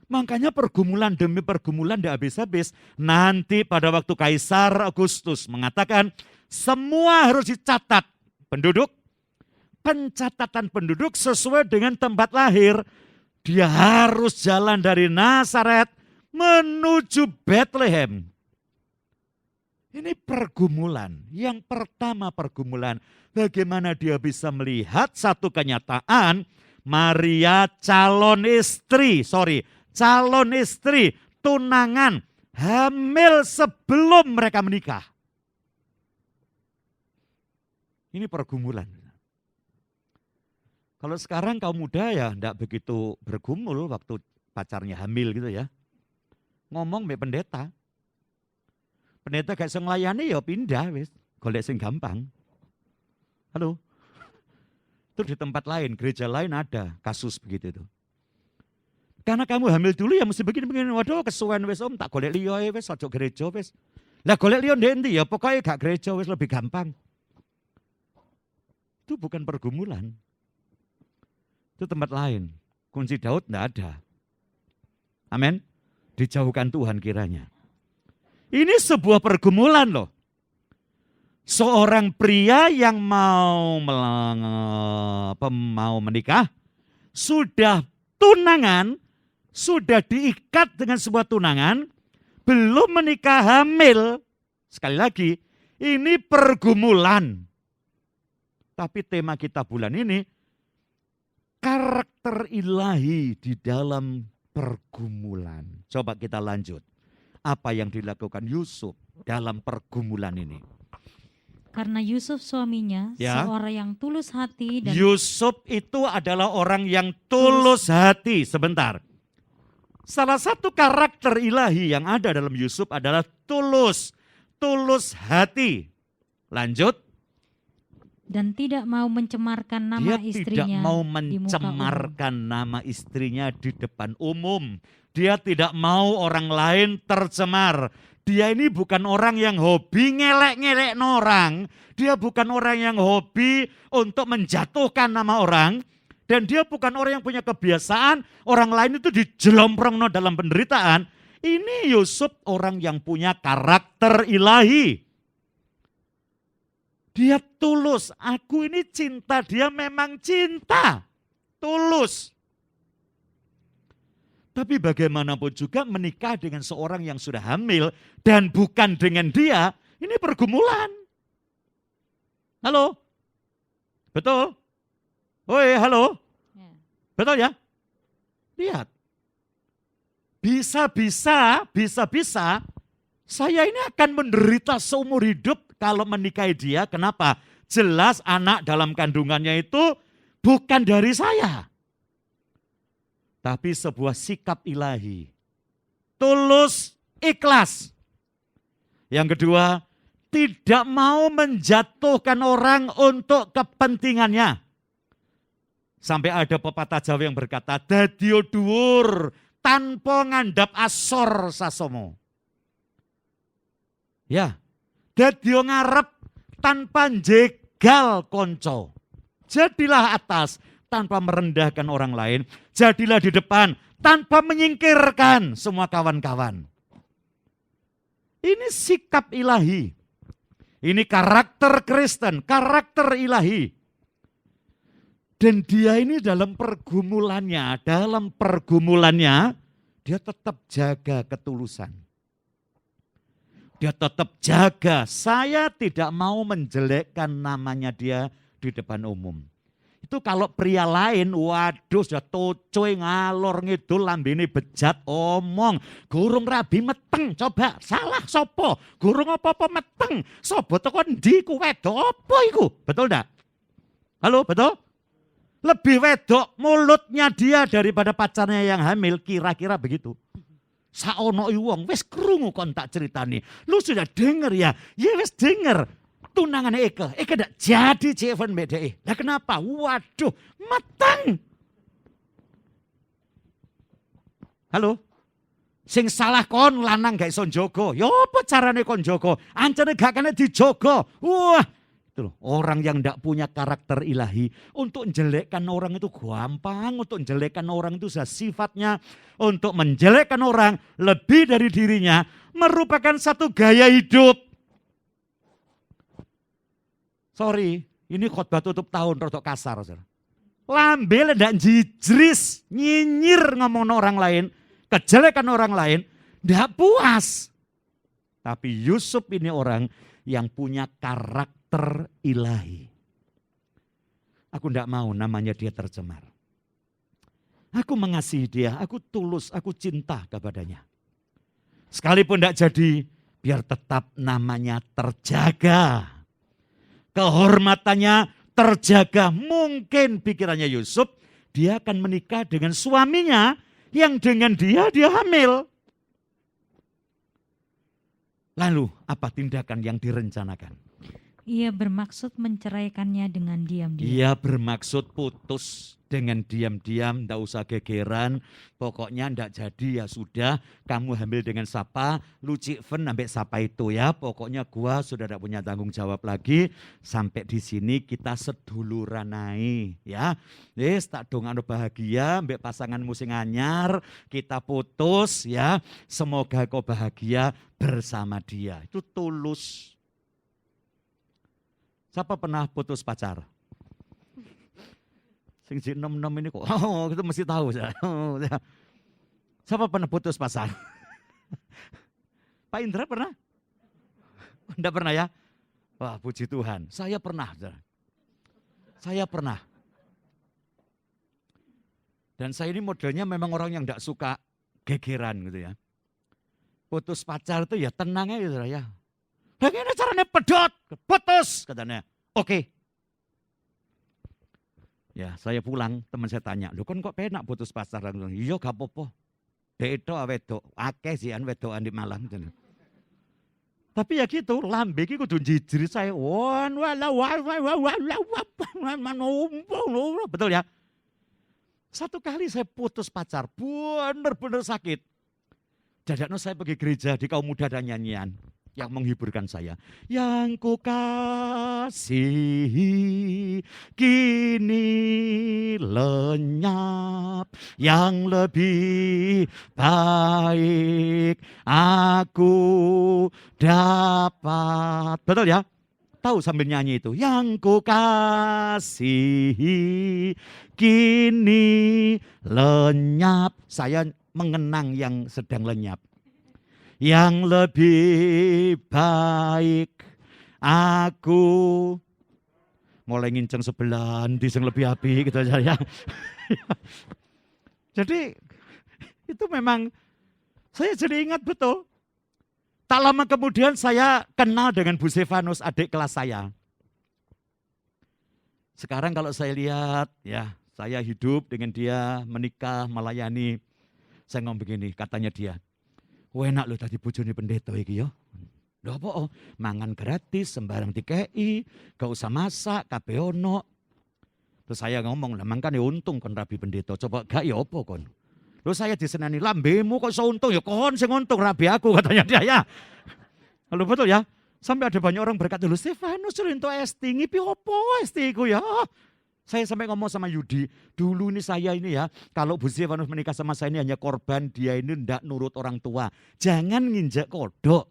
Makanya pergumulan demi pergumulan tidak habis-habis. Nanti pada waktu Kaisar Agustus mengatakan semua harus dicatat penduduk. Pencatatan penduduk sesuai dengan tempat lahir. Dia harus jalan dari Nazaret menuju Bethlehem. Ini pergumulan. Yang pertama pergumulan. Bagaimana dia bisa melihat satu kenyataan. Maria calon istri tunangan, hamil sebelum mereka menikah. Ini pergumulan. Kalau sekarang kaum muda ya enggak begitu bergumul waktu pacarnya hamil gitu ya. Ngomong mbek pendeta. Pendeta gak iso nglayani ya pindah wis, golek sing gampang. Halo. Itu di tempat lain, gereja lain ada kasus begitu itu. Karena kamu hamil dulu ya mesti begini-begini. Waduh kesuwen wis om, tak golek liya wis, aja gereja wis. Lah golek liya ndek endi ya, pokoknya gak gereja wis lebih gampang. Itu bukan pergumulan. Itu tempat lain. Kunci Daud enggak ada. Amin. Dijauhkan Tuhan kiranya. Ini sebuah pergumulan loh. Seorang pria yang mau menikah, sudah tunangan, sudah diikat dengan sebuah tunangan, belum menikah hamil. Sekali lagi, ini pergumulan. Tapi tema kita bulan ini, karakter ilahi di dalam pergumulan. Coba kita lanjut. Apa yang dilakukan Yusuf dalam pergumulan ini? Karena Yusuf suaminya seorang yang tulus hati dan Yusuf itu adalah orang yang tulus hati. Sebentar. Salah satu karakter ilahi yang ada dalam Yusuf adalah tulus hati. Lanjut. Dan tidak mau mencemarkan nama istrinya. Dia tidak mau mencemarkan nama istrinya di depan umum. Dia tidak mau orang lain tercemar. Dia ini bukan orang yang hobi ngelek-ngelek orang. Dia bukan orang yang hobi untuk menjatuhkan nama orang. Dan dia bukan orang yang punya kebiasaan orang lain itu dijelomprongno dalam penderitaan. Ini Yusuf orang yang punya karakter ilahi. Dia tulus. Aku ini cinta. Dia memang cinta. Tulus. Tapi bagaimanapun juga menikah dengan seorang yang sudah hamil dan bukan dengan dia, ini pergumulan. Halo? Betul? Woi, halo? Betul ya? Lihat. Bisa-bisa saya ini akan menderita seumur hidup kalau menikahi dia. Kenapa? Jelas anak dalam kandungannya itu bukan dari saya. Tapi sebuah sikap ilahi. Tulus, ikhlas. Yang kedua, tidak mau menjatuhkan orang untuk kepentingannya. Sampai ada pepatah Jawa yang berkata, dadio dhuwur tanpa ngandhap asor sasomo. Ya, dadio ngarep tanpa jegal konco. Jadilah atas tanpa merendahkan orang lain. Jadilah di depan tanpa menyingkirkan semua kawan-kawan. Ini sikap ilahi. Ini karakter Kristen, karakter ilahi. Dan dia ini dalam pergumulannya dia tetap jaga ketulusan. Dia tetap jaga, saya tidak mau menjelekkan namanya dia di depan umum. Itu kalau pria lain, waduh sudah tocoy ngalor ngidul lambene bejat omong. Gurung rabi meteng, coba salah sopo. Gurung apa-apa meteng, sopo teko ndi ku wedo apa iku? Betul enggak? Halo, betul? Lebih wedok mulutnya dia daripada pacarnya yang hamil, kira-kira begitu. Saono wong wis krungu kon tak ceritani. Lu sudah denger ya? Ya wis denger. Tunangannya Eka ndak jadi Jeven BDE. Lah kenapa? Waduh, matang. Halo? Sing salah kon lanang gak iso njogo. Ya apa carane kon njogo? Ancene gak kena dijogo. Wah, itu loh, orang yang ndak punya karakter ilahi, untuk menjelekkan orang itu gampang, untuk menjelekkan orang itu sudah sifatnya, untuk menjelekkan orang lebih dari dirinya merupakan satu gaya hidup. Sorry, ini khotbah tutup tahun rotok kasar. Lambe ndak jijris, nyinyir ngomong orang lain, kejelekan orang lain, ndak puas. Tapi Yusuf ini orang yang punya karakter ilahi. Aku tidak mau namanya dia tercemar. Aku mengasihi dia, aku tulus, aku cinta kepadanya. Sekalipun tidak jadi, biar tetap namanya terjaga. Kehormatannya terjaga. Mungkin pikirannya Yusuf, dia akan menikah dengan suaminya yang dengan dia hamil. Lalu apa tindakan yang direncanakan? Ia bermaksud menceraikannya dengan diam-diam. Ia bermaksud putus dengan diam-diam, ndak usah gegeran. Pokoknya ndak jadi ya sudah, kamu hamil dengan siapa, lu Cikven ambek siapa itu ya. Pokoknya gua sudah ndak punya tanggung jawab lagi. Sampai di sini kita seduluran ae ya. Wis tak dongano bahagia ambek pasanganmu sing anyar, kita putus ya. Semoga kau bahagia bersama dia. Itu tulus. Siapa pernah putus pacar? Sing nom-nom ini kok, itu mesti tahu. Siapa pernah putus pacar? Pak Indra pernah? Enggak pernah ya? Wah, puji Tuhan, saya pernah. Saya pernah. Dan saya ini modelnya memang orang yang enggak suka gegeran gitu ya. Putus pacar itu ya tenang aja ya. Bagaimana caranya pedot, putus katanya. Oke. Ya saya pulang, teman saya tanya, lu kan kok penak putus pacar? Iya gak apa-apa. Bedo wedok, akeh sih wedokan di Malang. Tapi ya gitu, lambe iki kudu jijri saya. Betul ya? Satu kali saya putus pacar, benar-benar sakit. Dadakno saya pergi gereja di kaum muda dan nyanyian yang menghiburkan saya. Yang ku kasihi kini lenyap, yang lebih baik aku dapat. Betul ya? Tahu sambil nyanyi itu. Yang ku kasihi kini lenyap. Saya mengenang yang sedang lenyap. Yang lebih baik aku mulai nginceng sebelah di sing lebih api gitu aja ya. Jadi itu memang saya jadi ingat betul. Tak lama kemudian saya kenal dengan Bu Stefanus, adik kelas saya. Sekarang kalau saya lihat ya, saya hidup dengan dia, menikah, melayani. Saya ngomong begini, katanya dia. Enak lu tadi bojone pendeta iki ya. Lho apa? Mangan gratis, sembarang dikei, gak usah masak, kabeh ono. Terus saya ngomong, lah mangkane untung kon rabi pendeta. Coba gak ya apa kon? Lho saya disenani, lambemu kok iso untung ya kon sing untung rabi aku katanya dia ya. Lalu betul ya? Sampai ada banyak orang berkata, lho Stefanus ento ST ngipi opo ST iku ya? Saya sampai ngomong sama Yudi, dulu ini saya ini ya, kalau Bu Stefanus menikah sama saya ini hanya korban, dia ini ndak nurut orang tua. Jangan nginjak kodok.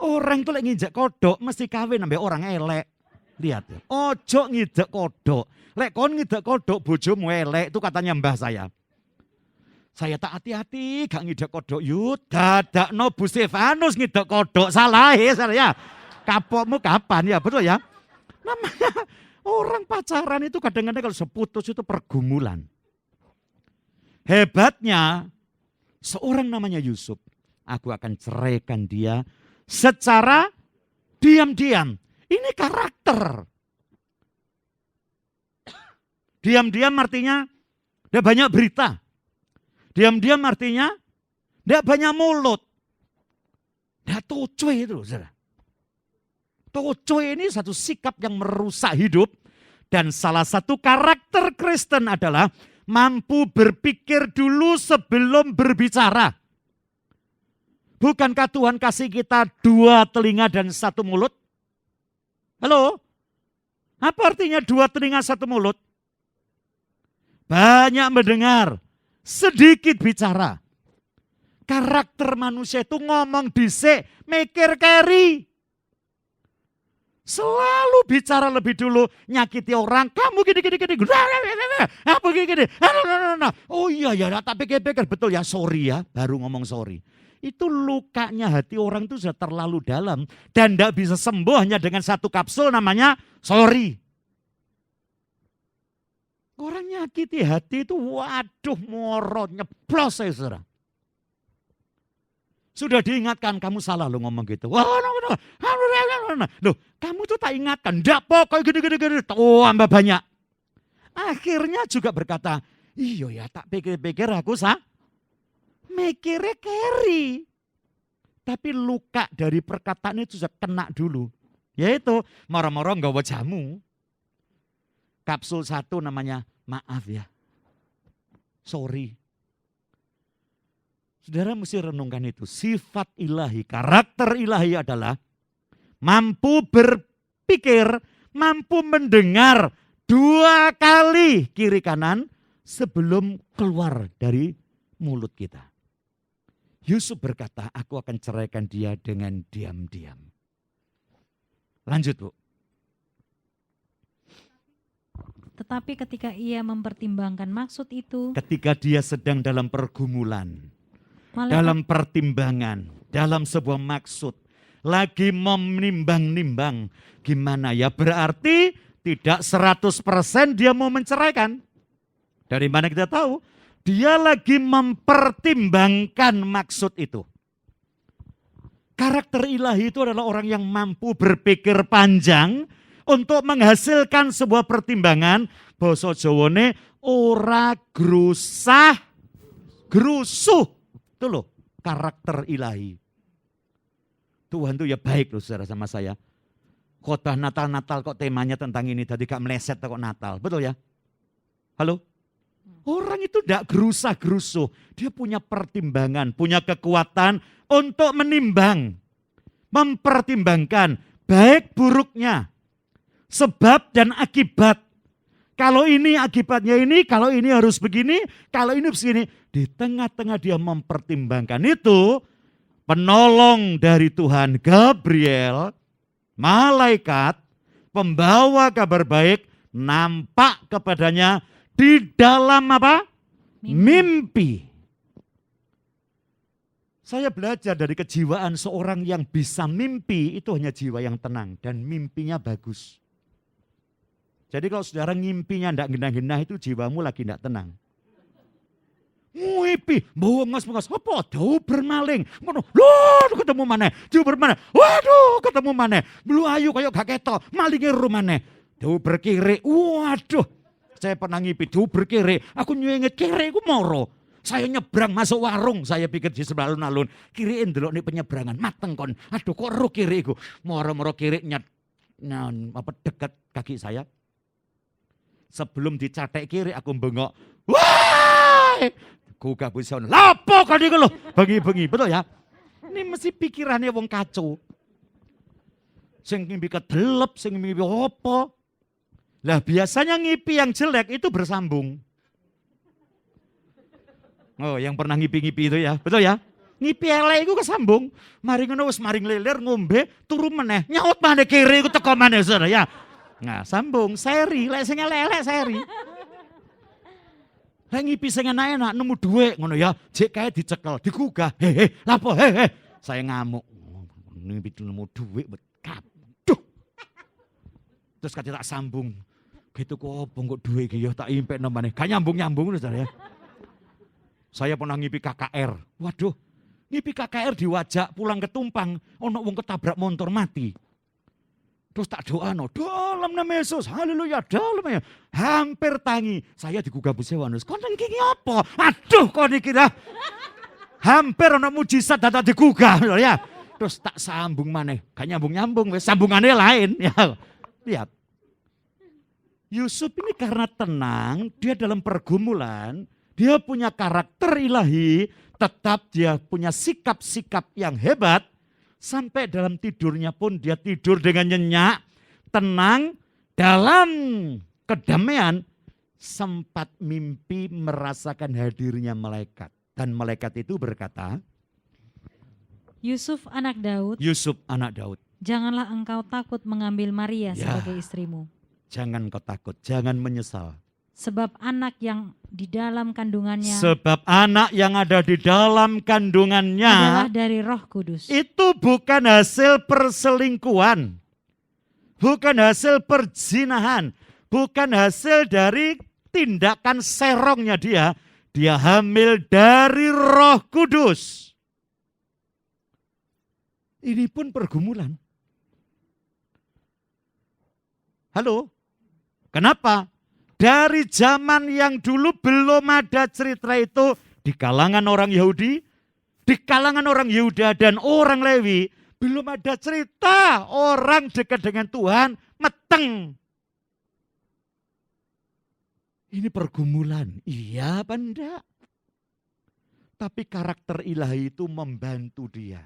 Orang itu lagi nginjak kodok, mesti kawin sampai orang elek. Lihat ya, ojo nginjak kodok. Lek kon nginjak kodok, bojomu elek, itu katanya mbah saya. Saya tak hati-hati, gak nginjak kodok. Yud, dadakno Bu Stefanus nginjak kodok, salah ya saya. Kapokmu kapan ya, betul ya? Namanya orang pacaran itu kadang-kadang kalau seputus itu pergumulan. Hebatnya seorang namanya Yusuf. Aku akan ceraikan dia secara diam-diam. Ini karakter. Diam-diam artinya tidak banyak berita. Diam-diam artinya tidak banyak mulut. Tidak tocoy itu, saudara. Tocoy ini satu sikap yang merusak hidup. Dan salah satu karakter Kristen adalah mampu berpikir dulu sebelum berbicara. Bukankah Tuhan kasih kita 2 telinga dan 1 mulut? Halo? Apa artinya 2 telinga 1 mulut? Banyak mendengar, sedikit bicara. Karakter manusia itu ngomong dhisik, mikir keri. Selalu bicara lebih dulu, nyakiti orang, kamu gini. Apa gini. Oh iya ya, tak pikir-pikir, betul ya, sorry ya, baru ngomong sorry. Itu lukanya hati orang itu sudah terlalu dalam. Dan tidak bisa sembuh hanya dengan 1 kapsul namanya sorry. Orang nyakiti hati itu, waduh moro, nyeplos saya saudara. Sudah diingatkan, kamu salah lo ngomong gitu. Wah, loh, kamu tuh tak ingatkan, ndak pokoknya gini. Oh, tambah banyak. Akhirnya juga berkata, iya ya tak pikir-pikir aku mikirnya keri. Tapi luka dari perkataan itu sudah kena dulu. Yaitu, moro-moro nggawa jamu. Kapsul 1 namanya, maaf ya, sorry. Saudara mesti renungkan itu. Sifat ilahi, karakter ilahi adalah mampu berpikir, mampu mendengar 2 kali kiri kanan sebelum keluar dari mulut kita. Yusuf berkata, aku akan ceraikan dia dengan diam-diam. Lanjut Bu. Tetapi ketika ia mempertimbangkan maksud itu, Ketika dia sedang dalam pergumulan, dalam pertimbangan, dalam sebuah maksud, lagi menimbang-nimbang, gimana ya, berarti tidak 100% dia mau menceraikan. Dari mana kita tahu? Dia lagi mempertimbangkan maksud itu. Karakter ilahi itu adalah orang yang mampu berpikir panjang untuk menghasilkan sebuah pertimbangan. Basa Jawane ora grusah grusuh. Itu loh karakter ilahi. Tuhan tuh ya baik loh saudara sama saya. Khotbah Natal kok temanya tentang ini, tadi gak meleset kok Natal, betul ya? Halo? Orang itu tidak gerusah-gerusuh, dia punya pertimbangan, punya kekuatan untuk menimbang, mempertimbangkan baik buruknya, sebab dan akibat. Kalau ini akibatnya ini, kalau ini harus begini, kalau ini begini. Di tengah-tengah dia mempertimbangkan itu, penolong dari Tuhan Gabriel, malaikat, pembawa kabar baik, nampak kepadanya di dalam apa? Mimpi. Saya belajar dari kejiwaan seorang yang bisa mimpi, itu hanya jiwa yang tenang dan mimpinya bagus. Jadi kalau saudara ngimpinya tidak genah-genah, itu jiwamu lagi tidak tenang. Mimpi, bawa ngas-ngas, apa? Jauh bermaling. Loh, ketemu mana? Jauh bermaling. Waduh, ketemu mana? Belu ayu kayak gak ketok, malingnya rumane. Jauh berkiri, waduh. Saya pernah ngipi, jauh berkiri. Aku nyengit kiri, aku moro. Saya nyebrang masuk warung, saya pikir di sebelah alun-alun. Kiriin dulu nih penyeberangan, mateng kon. Aduh, kok ro kiri aku. Moro-moro kiri dekat kaki saya. Sebelum dicatek kiri, aku bengok. Wah! Gugah bisa, lapo kan iki lho, bengi-bengi, betul ya? Ini mesti pikirannya wong kacau. Sing ngimpi kedelep, sing ngimpi apa? Lah biasanya ngimpi yang jelek itu bersambung. Oh, yang pernah ngipi-ngipi itu ya, betul ya? Ngipi elek itu kesambung. Mari ngono wis maring leler ngombe, turu meneh, nyaut maneh kiri iku teko maneh saudara ya. Nah, sambung seri, lek sing elek seri. Lek ngipi sing enak-enak nemu dhuwit ngono ya, jek kae dicekel, digugah. Lapo Saya ngamuk. Ngipi nemu dhuwit kaduh. Terus kate tak sambung. Gitu kok kok dhuwit iki ya tak impekno maneh. Gak nyambung-nyambung saudara ya. Saya pernah ngipi KKR. Waduh, ngipi KKR diwajak pulang ke Tumpang, ono wong ketabrak motor mati. Terus tak doa, no, dalam nama Yesus, haleluya, dalam nama Yesus. Hampir tangi, saya digugah Gusti Yohanes, kau nengkingi apa? Aduh, kau dikira. Hampir ada mujizat datang digugah, ya. Terus tak sambung maneh, gak nyambung-nyambung, sambungannya lain. Ya, lihat. Yusuf ini karena tenang, dia dalam pergumulan, dia punya karakter ilahi, tetap dia punya sikap-sikap yang hebat. Sampai dalam tidurnya pun dia tidur dengan nyenyak, tenang, dalam kedamaian, sempat mimpi merasakan hadirnya malaikat. Dan malaikat itu berkata, Yusuf anak Daud, Yusuf anak Daud, janganlah engkau takut mengambil Maria Ya. sebagai istrimu. jangan kau takut, jangan menyesal. Sebab anak yang di dalam kandungannya Sebab anak yang ada di dalam adalah kandungannya dari Roh Kudus. itu bukan hasil perselingkuhan, bukan hasil perzinahan, bukan hasil dari tindakan serongnya dia. Dia hamil dari Roh Kudus. Ini pun pergumulan. Halo? Kenapa? Dari zaman yang dulu belum ada cerita itu di kalangan orang Yahudi, di kalangan orang Yehuda dan orang Lewi, belum ada cerita orang dekat dengan Tuhan meteng. Ini pergumulan, iya apa enggak? Tapi karakter ilahi itu membantu dia.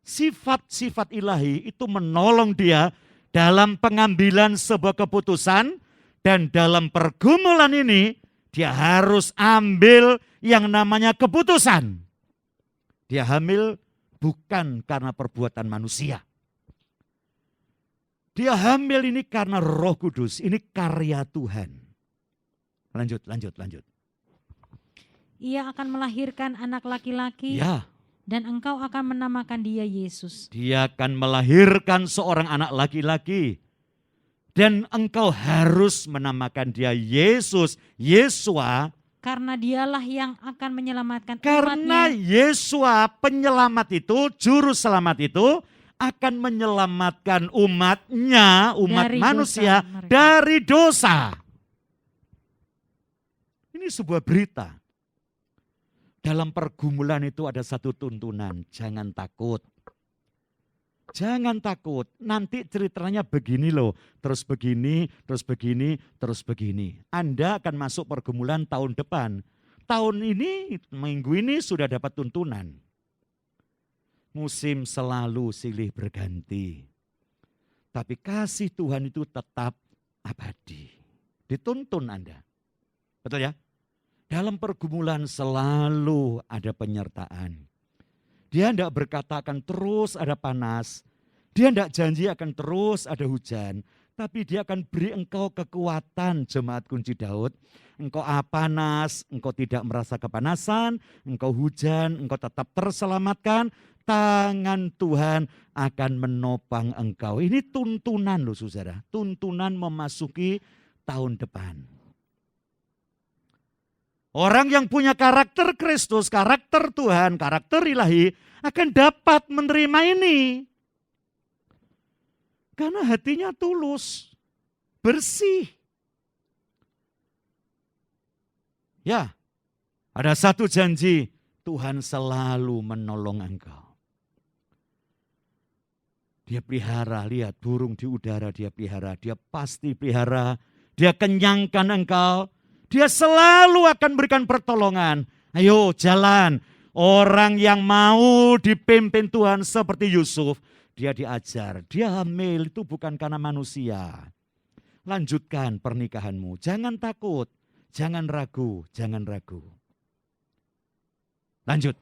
Sifat-sifat ilahi itu menolong dia dalam pengambilan sebuah keputusan. Dan dalam pergumulan ini, dia harus ambil yang namanya keputusan. Dia hamil bukan karena perbuatan manusia. Dia hamil ini karena Roh Kudus, ini karya Tuhan. Lanjut. Ia akan melahirkan anak laki-laki Ya, dan engkau akan menamakan dia Yesus. dia akan melahirkan seorang anak laki-laki. Dan engkau harus menamakan dia Yesus, Yesua. Karena dialah yang akan menyelamatkan Karena umatnya Yesua penyelamat itu, juru selamat itu akan menyelamatkan umatnya, umat Dari manusia dosa mereka. dari dosa. Ini sebuah berita. Dalam pergumulan itu ada satu tuntunan, jangan takut. Jangan takut, nanti ceritanya begini loh, terus begini, terus begini, terus begini. Anda akan masuk pergumulan tahun depan. Tahun ini, minggu ini sudah dapat tuntunan. Musim selalu silih berganti. Tapi kasih Tuhan itu tetap abadi. Dituntun Anda. Betul ya? Dalam pergumulan selalu ada penyertaan. Dia tidak berkata akan terus ada panas. Dia tidak janji akan terus ada hujan. Tapi dia akan beri engkau kekuatan jemaat kunci Daud. Engkau panas, engkau tidak merasa kepanasan. Engkau hujan, engkau tetap terselamatkan. Tangan Tuhan akan menopang engkau. Ini tuntunan loh saudara. Tuntunan memasuki tahun depan. Orang yang punya karakter Kristus, karakter Tuhan, karakter ilahi akan dapat menerima ini. Karena hatinya tulus, bersih. Ya, ada satu janji, Tuhan selalu menolong engkau. Dia pelihara, lihat burung di udara dia pelihara, dia pasti pelihara, dia kenyangkan engkau. Dia selalu akan berikan pertolongan. Ayo jalan. Orang yang mau dipimpin Tuhan seperti Yusuf. Dia diajar. Dia hamil itu bukan karena manusia. Lanjutkan pernikahanmu. Jangan takut. Jangan ragu. Jangan ragu. Lanjut.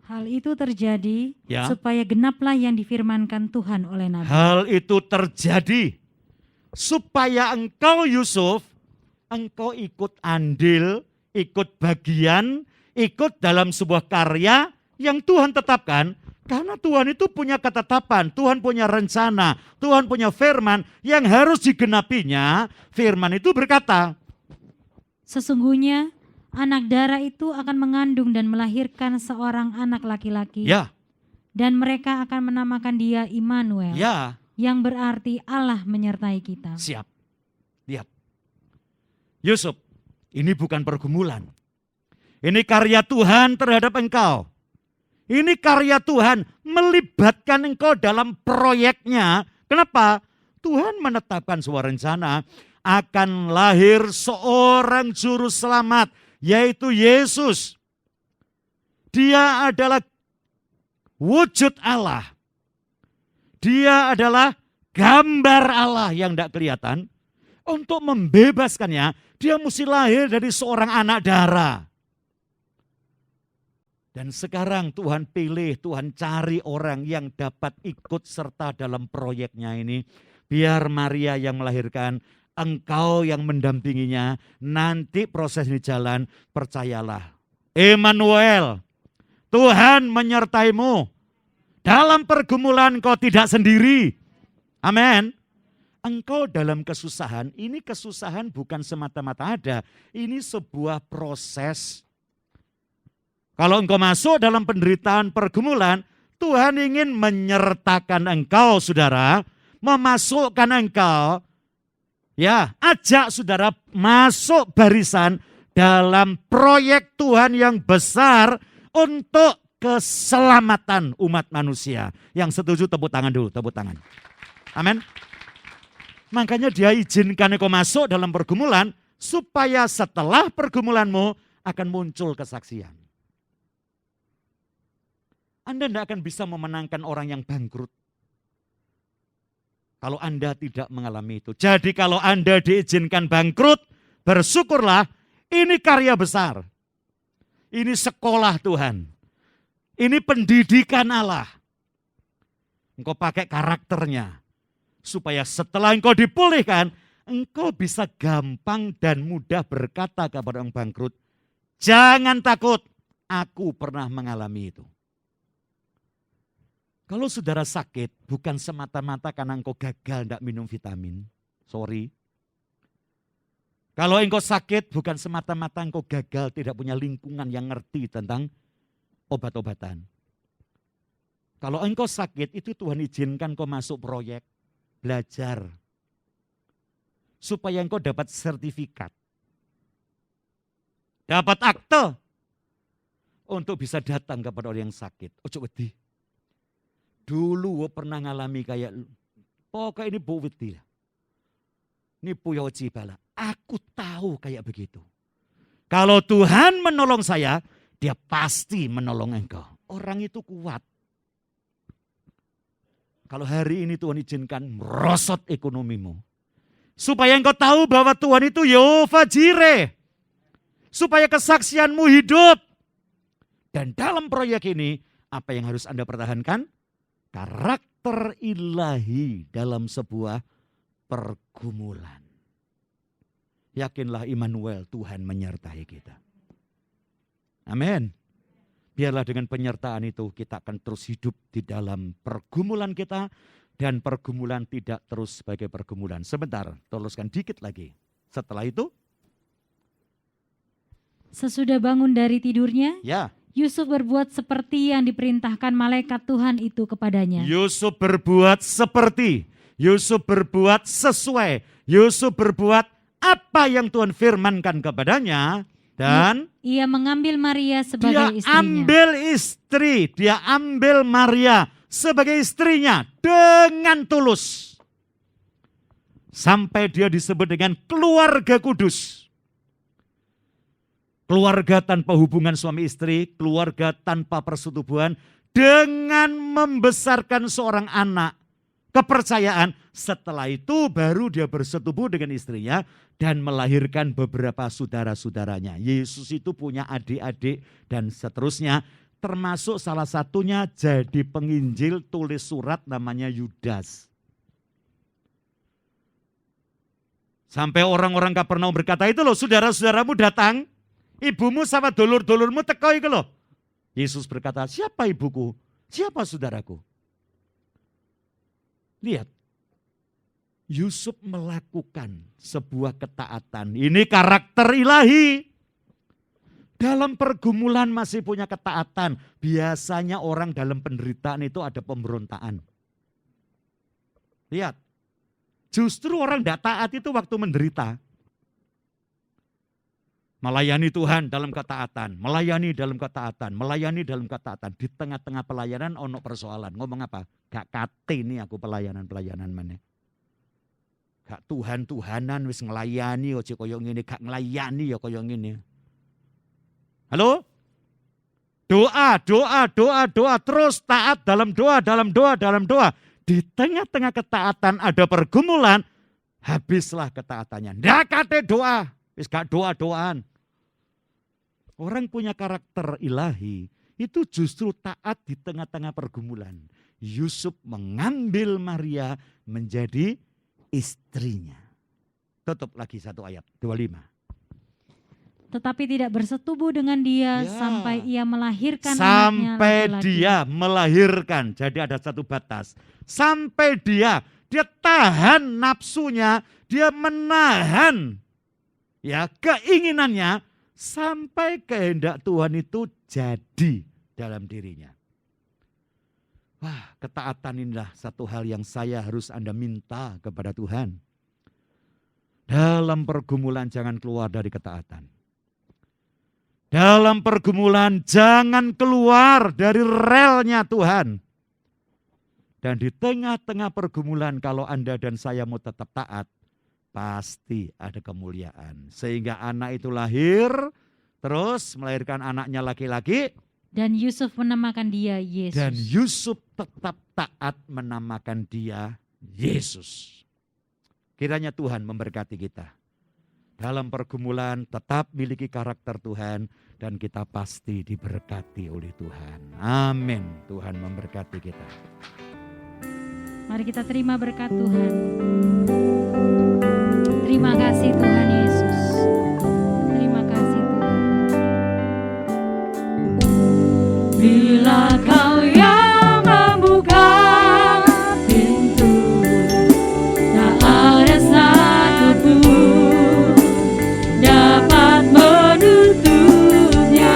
Hal itu terjadi Ya. supaya genaplah yang difirmankan Tuhan oleh Nabi. Hal itu terjadi supaya engkau Yusuf, engkau ikut andil, ikut bagian, ikut dalam sebuah karya yang Tuhan tetapkan. Karena Tuhan itu punya ketetapan, Tuhan punya rencana, Tuhan punya firman yang harus digenapinya. Firman itu berkata, Sesungguhnya Anak darah itu akan mengandung dan melahirkan seorang anak laki-laki. Ya, Dan mereka akan menamakan dia Immanuel. ya, Yang berarti Allah menyertai kita. siap. Lihat. Yusuf, ini bukan pergumulan. Ini karya Tuhan terhadap engkau. Ini karya Tuhan melibatkan engkau dalam proyeknya. Kenapa? Tuhan menetapkan sebuah rencana akan lahir seorang juru selamat, yaitu Yesus. Dia adalah wujud Allah. Dia adalah gambar Allah yang tidak kelihatan. Untuk membebaskannya, dia mesti lahir dari seorang anak darah. Dan sekarang Tuhan pilih, Tuhan cari orang yang dapat ikut serta dalam proyeknya ini. Biar Maria yang melahirkan, engkau yang mendampinginya, nanti proses ini jalan, percayalah. Immanuel, Tuhan menyertaimu. Dalam pergumulan kau tidak sendiri. Amin. Engkau dalam kesusahan, ini kesusahan bukan semata-mata ada. Ini sebuah proses. Kalau engkau masuk dalam penderitaan pergumulan, Tuhan ingin menyertakan engkau, saudara. Memasukkan engkau. Ya, ajak saudara masuk barisan dalam proyek Tuhan yang besar untuk keselamatan umat manusia. Yang setuju tepuk tangan dulu, tepuk tangan. Amin. Makanya dia izinkan engkau masuk dalam pergumulan supaya setelah pergumulanmu akan muncul kesaksian. Anda tidak akan bisa memenangkan orang yang bangkrut kalau Anda tidak mengalami itu. Jadi kalau Anda diizinkan bangkrut, bersyukurlah, ini karya besar. Ini sekolah Tuhan. Ini pendidikan Allah. Engkau pakai karakternya. Supaya setelah engkau dipulihkan, engkau bisa gampang dan mudah berkata kepada orang bangkrut, jangan takut, aku pernah mengalami itu. Kalau saudara sakit, bukan semata-mata karena engkau gagal tidak minum vitamin. Sorry. Kalau engkau sakit, bukan semata-mata engkau gagal tidak punya lingkungan yang ngerti tentang obat-obatan. Kalau engkau sakit, itu Tuhan izinkan kau masuk proyek, belajar. Supaya engkau dapat sertifikat. Dapat akte. Untuk bisa datang kepada orang yang sakit. Ojo wedi. Dulu pernah ngalami kayak, pokoknya ini bu wedi lah. Ini puyo cibala. Aku tahu kayak begitu. Kalau Tuhan menolong saya, dia pasti menolong engkau. Orang itu kuat. Kalau hari ini Tuhan izinkan merosot ekonomimu. Supaya engkau tahu bahwa Tuhan itu Yehova Jireh. Supaya kesaksianmu hidup. Dan dalam proyek ini, apa yang harus Anda pertahankan? Karakter ilahi dalam sebuah pergumulan. Yakinlah Immanuel, Tuhan menyertai kita. Amin. Biarlah dengan penyertaan itu kita akan terus hidup di dalam pergumulan kita. Dan pergumulan tidak terus sebagai pergumulan. Sebentar, teruskan dikit lagi. Setelah itu. Sesudah bangun dari tidurnya, Ya. Yusuf berbuat seperti yang diperintahkan malaikat Tuhan itu kepadanya. Yusuf berbuat seperti. Yusuf berbuat sesuai. Yusuf berbuat apa yang Tuhan firmankan kepadanya. Dan ia mengambil Maria sebagai dia istrinya. ambil istri. Dia ambil Maria sebagai istrinya dengan tulus. Sampai dia disebut dengan keluarga kudus. Keluarga tanpa hubungan suami istri, keluarga tanpa persetubuhan, dengan membesarkan seorang anak. Kepercayaan, setelah itu baru dia bersetubuh dengan istrinya dan melahirkan beberapa saudara-saudaranya. Yesus itu punya adik-adik dan seterusnya, termasuk salah satunya jadi penginjil tulis surat namanya Yudas. Sampai orang-orang Kapernaum berkata, itu loh saudara-saudaramu datang, ibumu sama dulur-dulurmu teko iki loh. Yesus berkata, siapa ibuku? Siapa saudaraku? Lihat, Yusuf melakukan sebuah ketaatan. Ini karakter ilahi. Dalam pergumulan masih punya ketaatan. Biasanya orang dalam penderitaan itu ada pemberontaan. Lihat, justru orang tidak taat itu waktu menderita. Melayani Tuhan dalam ketaatan, melayani dalam ketaatan, melayani dalam ketaatan. Di tengah-tengah pelayanan ono persoalan. Ngomong apa? Gak kate ini aku pelayanan mana. Gak Tuhan-Tuhanan wis ngelayani ojo koyo ngene, gak ngelayani ya koyo ngene. Halo? Doa terus taat dalam doa. Di tengah-tengah ketaatan ada pergumulan, habislah ketaatannya. Ndak kate doa, wis gak doa-doaan. Orang punya karakter ilahi itu justru taat di tengah-tengah pergumulan. Yusuf mengambil Maria menjadi istrinya. Tutup lagi satu ayat, 25. Tetapi tidak bersetubuh dengan dia Ya. sampai ia melahirkan Sampai anaknya laki-laki. dia melahirkan, jadi ada satu batas. Sampai dia tahan nafsunya, dia menahan ya keinginannya sampai kehendak Tuhan itu jadi dalam dirinya. Wah, ketaatan inilah satu hal yang saya harus Anda minta kepada Tuhan. Dalam pergumulan jangan keluar dari ketaatan. Dalam pergumulan jangan keluar dari relnya Tuhan. Dan di tengah-tengah pergumulan kalau Anda dan saya mau tetap taat, pasti ada kemuliaan. Sehingga anak itu lahir, terus melahirkan anaknya laki-laki. Dan Yusuf menamakan dia Yesus. Dan Yusuf tetap taat menamakan dia Yesus. Kiranya Tuhan memberkati kita. Dalam pergumulan tetap miliki karakter Tuhan dan kita pasti diberkati oleh Tuhan. Amin. Tuhan memberkati kita. Mari kita terima berkat Tuhan. Terima kasih Tuhan Yesus. Terima kasih Tuhan. Bila kau yang membuka pintu, tak ada satupun dapat menutupnya.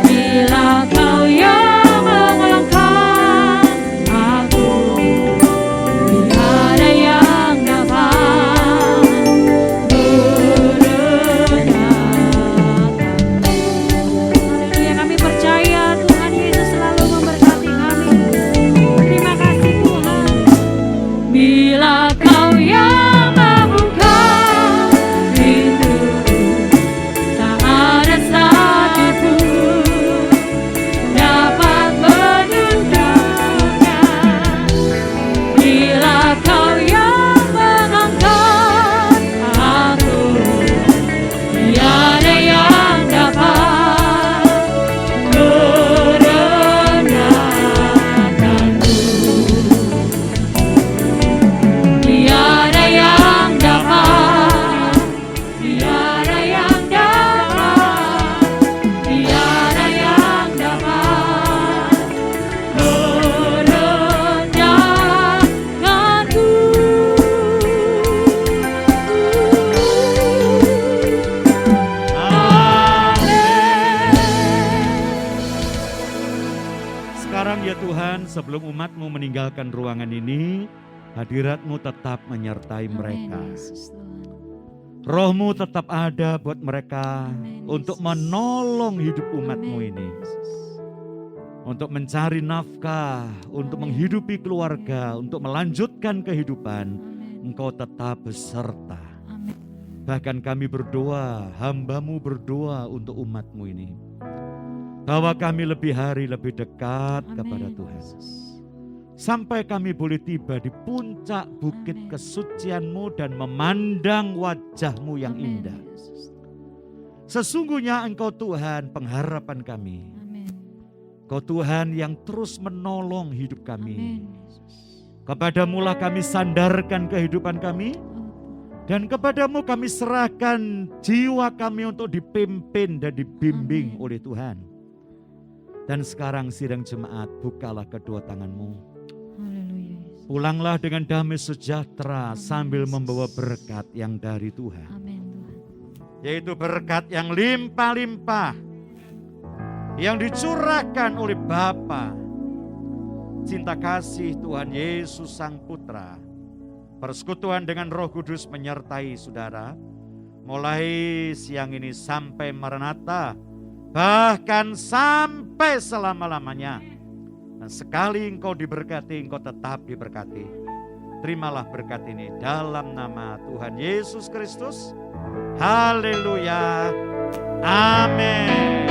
Bila kau yang mengangkat aku, tiada yang dapat merendahkan. Ya, kami percaya Tuhan Yesus selalu memberkati kami. Terima kasih Tuhan. Bila kau yang membuka pintu, tak ada satupun dapat menutupnya. Bila kau yang mengangkat aku, tiada yang dapat merendahkanku. Tiada yang dapat, tiada yang dapat, tiada yang dapat merendahkanku. Sekarang ya Tuhan, sebelum umat-Mu meninggalkan ruangan ini, hadirat-Mu tetap menyertai mereka. Amin, Yesus Tuhan. Roh-Mu tetap ada buat mereka Amin, untuk Yesus. menolong hidup umat-Mu Amin, ini. Yesus. Untuk mencari nafkah, untuk Amin. menghidupi keluarga, untuk melanjutkan kehidupan. Amin. Engkau tetap beserta. Amin. Bahkan kami berdoa, hamba-Mu berdoa untuk umat-Mu ini. Bahwa kami lebih hari lebih dekat kepada Amin, Tuhan. Yesus. Sampai kami boleh tiba di puncak bukit Amin. kesucian-Mu dan memandang wajah-Mu yang Amin, indah. Yesus. Sesungguhnya Engkau Tuhan pengharapan kami. Amin. Engkau Tuhan yang terus menolong hidup kami. Amin, Yesus. Kepadamu lah kami sandarkan kehidupan kami. Dan kepadamu kami serahkan jiwa kami untuk dipimpin dan dibimbing Amin. oleh Tuhan. Dan sekarang sidang jemaat, bukalah kedua tanganmu. Haleluya, Yesus. Pulanglah dengan damai sejahtera Amin, sambil Yesus. membawa berkat yang dari Tuhan. Amin Tuhan. yaitu berkat yang limpah-limpah yang dicurahkan oleh Bapa, cinta kasih Tuhan Yesus Sang Putra, persekutuan dengan Roh Kudus menyertai saudara mulai siang ini sampai Maranatha, bahkan sampai selama-lamanya. Dan sekali engkau diberkati, engkau tetap diberkati. Terimalah berkat ini dalam nama Tuhan Yesus Kristus. Haleluya. Amin.